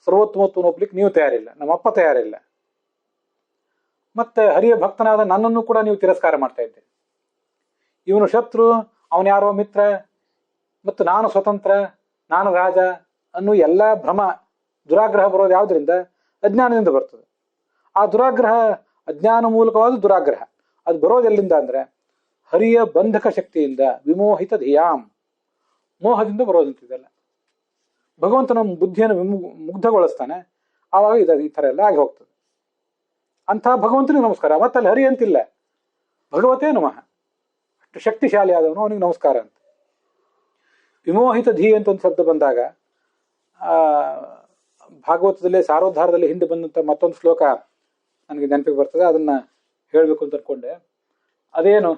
ಸರ್ವೋತ್ತಮತ್ವವನ್ನು ಒಪ್ಪಲಿಕ್ಕೆ ನೀವು ತಯಾರಿಲ್ಲ, ನಮ್ಮಪ್ಪ ತಯಾರಿಲ್ಲ. ಮತ್ತೆ ಹರಿಯ ಭಕ್ತನಾದ ನನ್ನನ್ನು ಕೂಡ ನೀವು ತಿರಸ್ಕಾರ ಮಾಡ್ತಾ ಇದ್ದೀರಿ. ಇವನು ಶತ್ರು, ಅವನು ಯಾರೋ ಮಿತ್ರ, ಮತ್ತು ನಾನು ಸ್ವತಂತ್ರ, ನಾನು ರಾಜ ಅನ್ನೋ ಎಲ್ಲ ಭ್ರಮ, ದುರಾಗ್ರಹ ಬರೋದು ಯಾವುದರಿಂದ? ಅಜ್ಞಾನದಿಂದ ಬರ್ತದೆ. ಆ ದುರಾಗ್ರಹ ಅಜ್ಞಾನ ಮೂಲಕವಾದ ದುರಾಗ್ರಹ. ಅದು ಬರೋದೆಲ್ಲಿಂದ ಅಂದ್ರೆ, ಹರಿಯ ಬಂಧಕ ಶಕ್ತಿಯಿಂದ, ವಿಮೋಹಿತ ಧಿಯಾಂ, ಮೋಹದಿಂದ ಬರೋದಂತಿದೆಲ್ಲ. ಭಗವಂತನ ಬುದ್ಧಿಯನ್ನು ಮುಗ್ಧಗೊಳಿಸ್ತಾನೆ, ಆವಾಗ ಈ ಥರ ಎಲ್ಲ ಆಗಿ ಹೋಗ್ತದೆ. ಅಂಥ ಭಗವಂತನಿಗೆ ನಮಸ್ಕಾರ. ಮತ್ತಲ್ಲಿ ಹರಿ ಅಂತಿಲ್ಲ, ಭಗವತೇ ನಮಃ. ಅಷ್ಟು ಶಕ್ತಿಶಾಲಿ ಆದವನು, ಅವನಿಗೆ ನಮಸ್ಕಾರ ಅಂತ. ವಿಮೋಹಿತ ಧೀ ಅಂತ ಒಂದು ಶಬ್ದ ಬಂದಾಗ, ಭಾಗವತದಲ್ಲೇ ಸಾರೋದ್ಧಾರದಲ್ಲಿ ಹಿಂದೆ ಬಂದಂಥ ಮತ್ತೊಂದು ಶ್ಲೋಕ ನನಗೆ ನೆನಪಿಗೆ ಬರ್ತದೆ. ಅದನ್ನ ಹೇಳಬೇಕು ಅಂತ ಅನ್ಕೊಂಡೆ. ಅದೇನು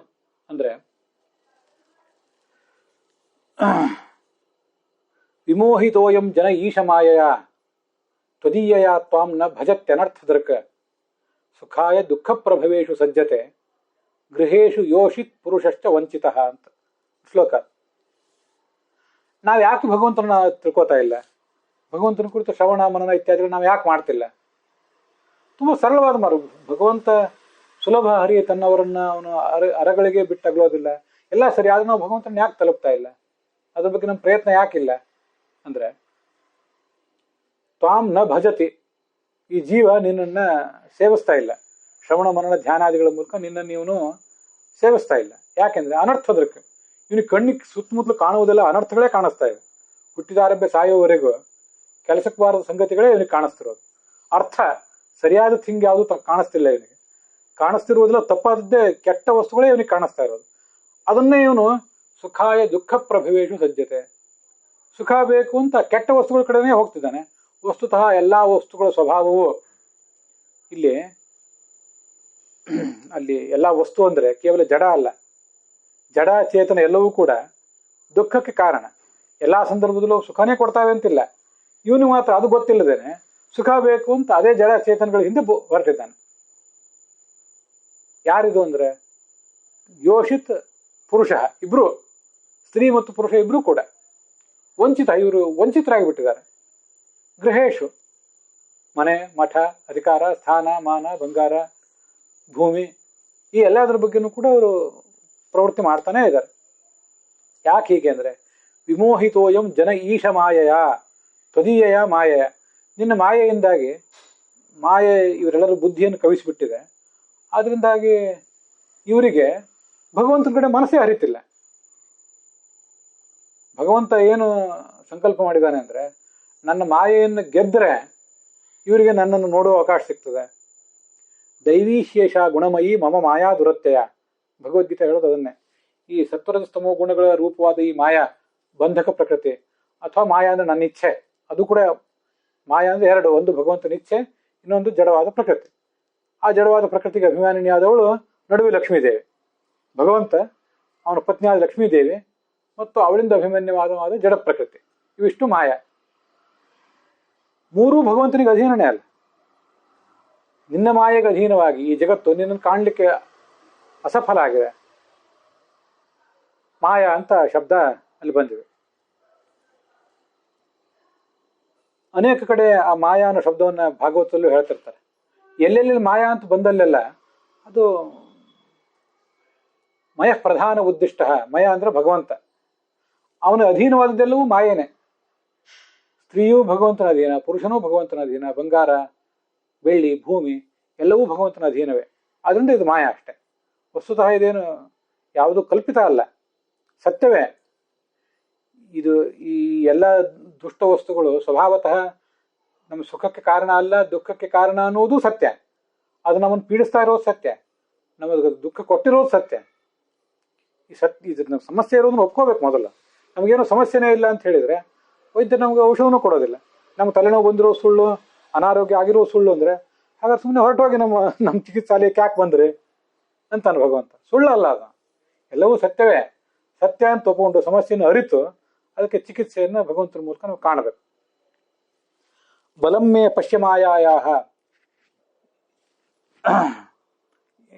ಅಂದ್ರೆ, ವಿಮೋಹಿತೋಯಂ ಜನ ಈಶ ಮಾಯಯ ತ್ವದೀಯಯ ತ್ವಾಂ ನ ಭಜತ್ಯನರ್ಥದೃಕ್ ಸುಖಾಯ ದುಃಖ ಪ್ರಭವೇಶು ಸಜ್ಜತೆ ಗೃಹೇಶು ಯೋಷಿತ್ ಪುರುಷಶ್ಚ ವಂಚಿತಃ ಅಂತ ಶ್ಲೋಕ. ನಾವು ಯಾಕೆ ಭಗವಂತನ ತಿಳ್ಕೋತಾ ಇಲ್ಲ? ಭಗವಂತನ ಕುರಿತು ಶ್ರವಣ ಮನನ ಇತ್ಯಾದಿಗಳು ನಾವು ಯಾಕೆ ಮಾಡ್ತಿಲ್ಲ? ತುಂಬ ಸರಳವಾದ ಮಾರು. ಭಗವಂತ ಸುಲಭ ಹರಿ ತನ್ನವರನ್ನ ಅವನು ಅರಗಳಿಗೆ ಬಿಟ್ಟಗಲೋದಿಲ್ಲ. ಎಲ್ಲ ಸರಿ, ಆದ್ರೆ ನಾವು ಭಗವಂತನ ಯಾಕೆ ತಲುಪ್ತಾ ಇಲ್ಲ? ಅದ್ರ ಬಗ್ಗೆ ನಮ್ಮ ಪ್ರಯತ್ನ ಯಾಕಿಲ್ಲ ಅಂದ್ರೆ, ತ್ವಾಂ ನ ಭಜತಿ, ಈ ಜೀವ ನಿನ್ನನ್ನ ಸೇವಿಸ್ತಾ ಇಲ್ಲ. ಶ್ರವಣ ಮನನ ಧ್ಯಾನಾದಿಗಳ ಮೂಲಕ ನಿನ್ನನ್ನು ಇವನು ಸೇವಿಸ್ತಾ ಇಲ್ಲ. ಯಾಕೆಂದ್ರೆ ಅನರ್ಥದಕ್ಕೆ ಇವನಿಗೆ ಕಣ್ಣಿಗೆ ಸುತ್ತಮುತ್ತಲು ಕಾಣುವುದೆಲ್ಲ ಅನರ್ಥಗಳೇ ಕಾಣಿಸ್ತಾ ಇವೆ. ಹುಟ್ಟಿದಾರಭ್ಯ ಸಾಯೋವರೆಗೂ ಕೆಲಸಕ್ಕೆ ಬಾರದ ಸಂಗತಿಗಳೇ ಇವನಿಗೆ ಕಾಣಿಸ್ತಿರೋದು. ಅರ್ಥ ಸರಿಯಾದ ಥಿಂಗ್ ಯಾವುದು ಕಾಣಿಸ್ತಿಲ್ಲ ಇವನಿಗೆ. ಕಾಣಿಸ್ತಿರುವುದಿಲ್ಲ, ತಪ್ಪಾದದ್ದೇ ಕೆಟ್ಟ ವಸ್ತುಗಳೇ ಇವನಿಗೆ ಕಾಣಿಸ್ತಾ ಇರೋದು. ಅದನ್ನೇ ಇವನು ಸುಖಾಯ ದುಃಖ ಪ್ರಭವೇಶು ಸಜ್ಜತೆ, ಸುಖ ಬೇಕು ಅಂತ ಕೆಟ್ಟ ವಸ್ತುಗಳ ಕಡೆನೇ ಹೋಗ್ತಿದ್ದಾನೆ. ವಸ್ತುತಃ ಎಲ್ಲಾ ವಸ್ತುಗಳ ಸ್ವಭಾವವು ಅಲ್ಲಿ ಎಲ್ಲ ವಸ್ತು ಅಂದ್ರೆ ಕೇವಲ ಜಡ ಅಲ್ಲ, ಜಡ ಚೇತನ ಎಲ್ಲವೂ ಕೂಡ ದುಃಖಕ್ಕೆ ಕಾರಣ. ಎಲ್ಲಾ ಸಂದರ್ಭದಲ್ಲೂ ಸುಖನೇ ಕೊಡ್ತಾವೆ ಅಂತಿಲ್ಲ. ಇವನು ಮಾತ್ರ ಅದು ಗೊತ್ತಿಲ್ಲದೇನೆ ಸುಖ ಬೇಕು ಅಂತ ಅದೇ ಜಡ ಚೇತನಗಳ ಹಿಂದೆ ಹೊರಟಿದ್ದಾನೆ. ಯಾರಿದು ಅಂದ್ರೆ ಯೋಷಿತ್ ಪುರುಷ, ಇಬ್ರು ಸ್ತ್ರೀ ಮತ್ತು ಪುರುಷ ಇಬ್ರು ಕೂಡ ಇವರು ವಂಚಿತರಾಗಿ ಬಿಟ್ಟಿದ್ದಾರೆ. ಗೃಹೇಶು, ಮನೆ ಮಠ ಅಧಿಕಾರ ಸ್ಥಾನ ಮಾನ ಬಂಗಾರ ಭೂಮಿ, ಈ ಎಲ್ಲದರ ಬಗ್ಗೆನೂ ಕೂಡ ಅವರು ಪ್ರವೃತ್ತಿ ಮಾಡ್ತಾನೆ ಇದ್ದಾರೆ. ಯಾಕೆ ಹೀಗೆ ಅಂದ್ರೆ, ವಿಮೋಹಿತೋಯಂ ಜನ ಈಶ ಮಾಯೆಯ ತ್ವದೀಯಯ ಮಾಯೆಯ, ನಿನ್ನ ಮಾಯೆಯಿಂದಾಗಿ ಮಾಯೆ ಇವರೆಲ್ಲರ ಬುದ್ಧಿಯನ್ನು ಕವಿಸಿಬಿಟ್ಟಿದೆ. ಆದ್ರಿಂದಾಗಿ ಇವರಿಗೆ ಭಗವಂತನ ಕಡೆ ಮನಸ್ಸೇ ಹರಿತಿಲ್ಲ. ಭಗವಂತ ಏನು ಸಂಕಲ್ಪ ಮಾಡಿದ್ದಾನೆ ಅಂದ್ರೆ, ನನ್ನ ಮಾಯೆಯನ್ನು ಗೆದ್ರೆ ಇವರಿಗೆ ನನ್ನನ್ನು ನೋಡುವ ಅವಕಾಶ ಸಿಗ್ತದೆ. ದೈವೀಶೇಷ ಗುಣಮಯಿ ಮಮ ಮಾಯಾ ದುರತ್ಯಯ, ಭಗವದ್ಗೀತೆ ಹೇಳೋದು ಅದನ್ನೇ. ಈ ಸತ್ವರಜ ಸ್ತಮೋ ಗುಣಗಳ ರೂಪವಾದ ಈ ಮಾಯಾ ಬಂಧಕ ಪ್ರಕೃತಿ, ಅಥವಾ ಮಾಯಾ ಅಂದ್ರೆ ನನ್ನ ಇಚ್ಛೆ, ಅದು ಕೂಡ ಮಾಯಾ ಅಂದ್ರೆ ಎರಡು, ಒಂದು ಭಗವಂತನ ಇಚ್ಛೆ, ಇನ್ನೊಂದು ಜಡವಾದ ಪ್ರಕೃತಿ. ಆ ಜಡವಾದ ಪ್ರಕೃತಿಗೆ ಅಭಿಮಾನಿನಿಯಾದವಳು ನಡುವೆ ಲಕ್ಷ್ಮೀದೇವಿ. ಭಗವಂತ ಅವನ ಪತ್ನಿಯಾದ ಲಕ್ಷ್ಮೀದೇವಿ ಮತ್ತು ಅವಳಿಂದ ಅಭಿಮನ್ಯವಾದ ಜಡ ಪ್ರಕೃತಿ, ಇವಿಷ್ಟು ಮಾಯಾ. ಮೂರೂ ಭಗವಂತನಿಗೆ ಅಧೀನನೇ ಅಲ್ಲ. ನಿನ್ನ ಮಾಯೆಗೆ ಅಧೀನವಾಗಿ ಈ ಜಗತ್ತು ನಿನ್ನನ್ನು ಕಾಣಲಿಕ್ಕೆ ಅಸಫಲ ಆಗಿದೆ. ಮಾಯಾ ಅಂತ ಶಬ್ದ ಅಲ್ಲಿ ಬಂದಿವೆ. ಅನೇಕ ಕಡೆ ಆ ಮಾಯಾ ಅನ್ನೋ ಶಬ್ದವನ್ನ ಭಾಗವತದಲ್ಲೂ ಹೇಳ್ತಿರ್ತಾರೆ. ಎಲ್ಲೆಲ್ಲಿ ಮಾಯಾ ಅಂತ ಬಂದಲ್ಲೆಲ್ಲ ಅದು ಮಯ ಪ್ರಧಾನ ಉದ್ದಿಷ್ಟ. ಮಯ ಅಂದ್ರೆ ಭಗವಂತ, ಅವನ ಅಧೀನವಾದದ್ದೆಲ್ಲವೂ ಮಾಯೇನೆ. ಸ್ತ್ರೀಯೂ ಭಗವಂತನ ಅಧೀನ, ಪುರುಷನೂ ಭಗವಂತನ ಅಧೀನ, ಬಂಗಾರ ಬೆಳ್ಳಿ ಭೂಮಿ ಎಲ್ಲವೂ ಭಗವಂತನ ಅಧೀನವೇ. ಅದರಿಂದ ಇದು ಮಾಯಾ ಅಷ್ಟೆ. ವಸ್ತುತಃ ಇದೇನು ಯಾವುದು ಕಲ್ಪಿತ ಅಲ್ಲ, ಸತ್ಯವೇ. ಇದು ಈ ಎಲ್ಲ ದುಷ್ಟ ವಸ್ತುಗಳು ಸ್ವಭಾವತಃ ನಮ್ಮ ಸುಖಕ್ಕೆ ಕಾರಣ ಅಲ್ಲ, ದುಃಖಕ್ಕೆ ಕಾರಣ ಅನ್ನೋದು ಸತ್ಯ. ಅದು ನಮ್ಮನ್ನು ಪೀಡಿಸ್ತಾ ಇರೋದು ಸತ್ಯ, ನಮಗೆ ದುಃಖ ಕೊಟ್ಟಿರೋದು ಸತ್ಯ. ಇದ್ರ ಸಮಸ್ಯೆ ಇರೋದನ್ನ ಒಪ್ಕೋಬೇಕು ಮೊದಲು. ನಮಗೇನೋ ಸಮಸ್ಯೆನೇ ಇಲ್ಲ ಅಂತ ಹೇಳಿದ್ರೆ ವೈದ್ಯರು ನಮಗೆ ಔಷಧನೂ ಕೊಡೋದಿಲ್ಲ. ನಮ್ಗೆ ತಲೆನೋವು ಬಂದಿರೋ ಸುಳ್ಳು, ಅನಾರೋಗ್ಯ ಆಗಿರೋ ಸುಳ್ಳು ಅಂದ್ರೆ ಹಾಗಾದ್ರೆ ಸುಮ್ಮನೆ ಹೊರಟೋಗಿ ನಮ್ಮ ಚಿಕಿತ್ಸಾಲಯಕ್ಕೆ ಯಾಕೆ ಬಂದ್ರಿ ಅಂತಾನೆ ಭಗವಂತ. ಸುಳ್ಳಲ್ಲ ಅದು, ಎಲ್ಲವೂ ಸತ್ಯವೇ. ಸತ್ಯ ಅಂತ ತಗೊಂಡು ಸಮಸ್ಯೆಯನ್ನು ಅರಿತು ಅದಕ್ಕೆ ಚಿಕಿತ್ಸೆಯನ್ನು ಭಗವಂತನ ಮೂಲಕ ನಾವು ಕಾಣಬೇಕು. ಬಲಮ್ಮೆ ಪಶ್ಯಮಾಯಾಯ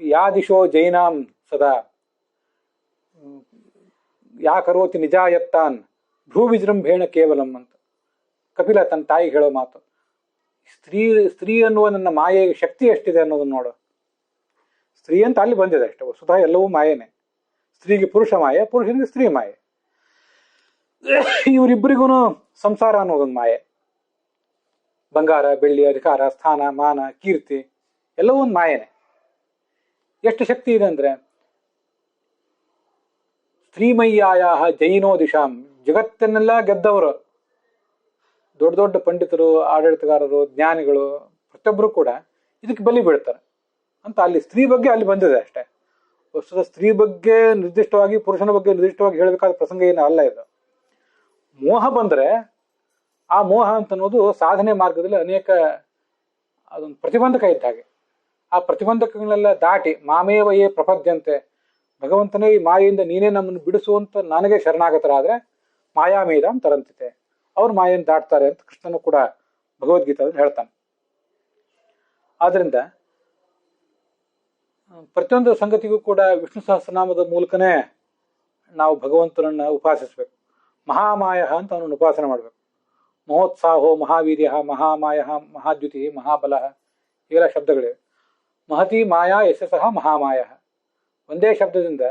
ಯಾ ದಿಶೋ ಜೈನಾಂ ಸದಾ ಯಾ ಕರೋತಿ ನಿಜಾಯತ್ತಾನ್ ಭ್ರೂ ವಿಜೃಂಭೇಣ ಕೇವಲಂ ಅಂತ ಕಪಿಲ ತನ್ನ ತಾಯಿ ಹೇಳೋ ಮಾತು. ಸ್ತ್ರೀ ಅನ್ನುವ ನನ್ನ ಮಾಯೆಗೆ ಶಕ್ತಿ ಎಷ್ಟಿದೆ ಅನ್ನೋದನ್ನ ನೋಡು. ಸ್ತ್ರೀ ಅಂತ ಅಲ್ಲಿ ಬಂದಿದೆ ಅಷ್ಟೇ, ವಸ್ತುತಃ ಎಲ್ಲವೂ ಮಾಯೇನೆ. ಸ್ತ್ರೀಗೆ ಪುರುಷ ಮಾಯೆ, ಪುರುಷನಿಗೆ ಸ್ತ್ರೀ ಮಾಯೆ. ಇವರಿಬ್ಬರಿಗೂ ಸಂಸಾರ ಅನ್ನೋದೊಂದು ಮಾಯೆ. ಬಂಗಾರ ಬೆಳ್ಳಿ ಅಧಿಕಾರ ಸ್ಥಾನ ಮಾನ ಕೀರ್ತಿ ಎಲ್ಲವೂ ಒಂದು ಮಾಯೇನೆ. ಎಷ್ಟು ಶಕ್ತಿ ಇದೆ ಅಂದ್ರೆ, ಸ್ತ್ರೀಮಯ್ಯಾಯ ಜೈನೋ ದಿಶಾಂ, ಜಗತ್ತನ್ನೆಲ್ಲ ಗೆದ್ದವರು ದೊಡ್ಡ ದೊಡ್ಡ ಪಂಡಿತರು, ಆಡಳಿತಗಾರರು, ಜ್ಞಾನಿಗಳು ಪ್ರತಿಯೊಬ್ಬರು ಕೂಡ ಇದಕ್ಕೆ ಬಲಿ ಬೀಳ್ತಾರೆ ಅಂತ ಅಲ್ಲಿ ಸ್ತ್ರೀ ಬಗ್ಗೆ ಅಲ್ಲಿ ಬಂದಿದೆ ಅಷ್ಟೇ. ವಸ್ತುತ ಸ್ತ್ರೀ ಬಗ್ಗೆ ನಿರ್ದಿಷ್ಟವಾಗಿ ಪುರುಷನ ಬಗ್ಗೆ ನಿರ್ದಿಷ್ಟವಾಗಿ ಹೇಳಬೇಕಾದ ಪ್ರಸಂಗ ಏನು ಅಲ್ಲ ಇದು. ಮೋಹ ಬಂದ್ರೆ ಆ ಮೋಹ ಅಂತ ಅನ್ನೋದು ಸಾಧನೆ ಮಾರ್ಗದಲ್ಲಿ ಅನೇಕ ಅದೊಂದು ಪ್ರತಿಬಂಧಕ ಇದ್ದ ಹಾಗೆ. ಆ ಪ್ರತಿಬಂಧಕಗಳನ್ನೆಲ್ಲ ದಾಟಿ ಮಾಮೇವಯೇ ಪ್ರಪದ್ಯಂತೆ, ಭಗವಂತನೇ ಈ ಮಾಯೆಯಿಂದ ನೀನೇ ನಮ್ಮನ್ನು ಬಿಡಿಸುವಂತ ನನಗೆ ಶರಣಾಗತರಾದ್ರೆ ಮಾಯಾಮೇಧಾಂ ತರಂತಿತೆ, ಅವ್ರು ಮಾಯನ್ನು ದಾಟ್ತಾರೆ ಅಂತ ಕೃಷ್ಣನು ಕೂಡ ಭಗವದ್ಗೀತಾದಲ್ಲಿ ಹೇಳ್ತಾನೆ. ಆದ್ರಿಂದ ಪ್ರತಿಯೊಂದು ಸಂಗತಿಗೂ ಕೂಡ ವಿಷ್ಣು ಸಹಸ್ರನಾಮದ ಮೂಲಕನೇ ನಾವು ಭಗವಂತನನ್ನ ಉಪಾಸಿಸ್ಬೇಕು. ಮಹಾಮಾಯ ಅಂತ ಅವನನ್ನು ಉಪಾಸನೆ ಮಾಡಬೇಕು. ಮಹೋತ್ಸಾಹೋ ಮಹಾವೀರ್ಯ ಮಹಾಮಾಯ ಮಹಾದ್ಯುತಿ ಮಹಾಬಲ ಇವೆಲ್ಲ ಶಬ್ದಗಳಿವೆ. ಮಹತಿ ಮಾಯಾ ಯಶಸ್ಸಃ ಮಹಾಮಾಯ. ಒಂದೇ ಶಬ್ದದಿಂದ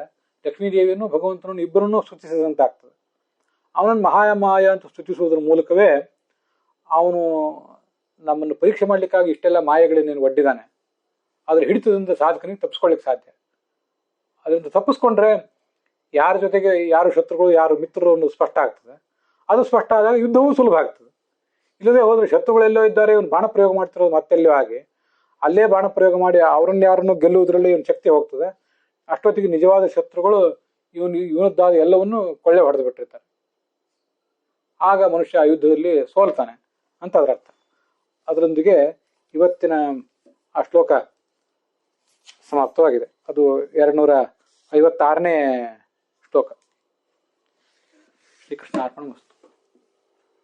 ಲಕ್ಷ್ಮೀದೇವಿಯನ್ನು ಭಗವಂತನನ್ನು ಇಬ್ಬರನ್ನೂ ಸ್ತುತಿಸಿದಂತಾಗ್ತದೆ. ಅವನನ್ನು ಮಹಾಮಾಯ ಅಂತ ಸ್ತುತಿಸುವುದರ ಮೂಲಕವೇ ಅವನು ನಮ್ಮನ್ನು ಪರೀಕ್ಷೆ ಮಾಡಲಿಕ್ಕಾಗಿ ಇಷ್ಟೆಲ್ಲ ಮಾಯಗಳನ್ನೇನು ಒಡ್ಡಿದ್ದಾನೆ, ಅದ್ರ ಹಿಡಿತದಿಂದ ಸಾಧಕನಿಗೆ ತಪ್ಪಿಸ್ಕೊಳ್ಳಿಕ್ಕೆ ಸಾಧ್ಯ. ಅದರಿಂದ ತಪ್ಪಿಸ್ಕೊಂಡ್ರೆ ಯಾರ ಜೊತೆಗೆ ಯಾರು ಶತ್ರುಗಳು ಯಾರು ಮಿತ್ರರು ಅನ್ನೋದು ಸ್ಪಷ್ಟ ಆಗ್ತದೆ. ಅದು ಸ್ಪಷ್ಟ ಆದಾಗ ಯುದ್ಧವೂ ಸುಲಭ ಆಗ್ತದೆ. ಇಲ್ಲದೆ ಹೋದ್ರೆ ಶತ್ರುಗಳೆಲ್ಲೋ ಇದ್ದಾರೆ, ಇವನು ಬಾಣ ಪ್ರಯೋಗ ಮಾಡ್ತಿರೋದು ಮತ್ತೆಲ್ಲೋ ಆಗಿ ಅಲ್ಲೇ ಬಾಣ ಪ್ರಯೋಗ ಮಾಡಿ ಅವರನ್ನ ಯಾರನ್ನು ಗೆಲ್ಲುವುದರಲ್ಲಿ ಇವನು ಶಕ್ತಿ ಹೋಗ್ತದೆ. ಅಷ್ಟೊತ್ತಿಗೆ ನಿಜವಾದ ಶತ್ರುಗಳು ಇವನದ್ದಾದ ಎಲ್ಲವನ್ನೂ ಕೊಳ್ಳೆ ಹೊಡೆದು ಬಿಟ್ಟಿರ್ತಾರೆ. ಆಗ ಮನುಷ್ಯ ಆ ಯುದ್ಧದಲ್ಲಿ ಸೋಲ್ತಾನೆ ಅಂತ ಅದರ ಅರ್ಥ. ಅದರೊಂದಿಗೆ ಇವತ್ತಿನ ಆ ಶ್ಲೋಕ ಸಮಾಪ್ತವಾಗಿದೆ. ಅದು 256ನೇ ಶ್ಲೋಕ. ಶ್ರೀಕೃಷ್ಣ ಅರ್ಪಣಮಸ್ತು.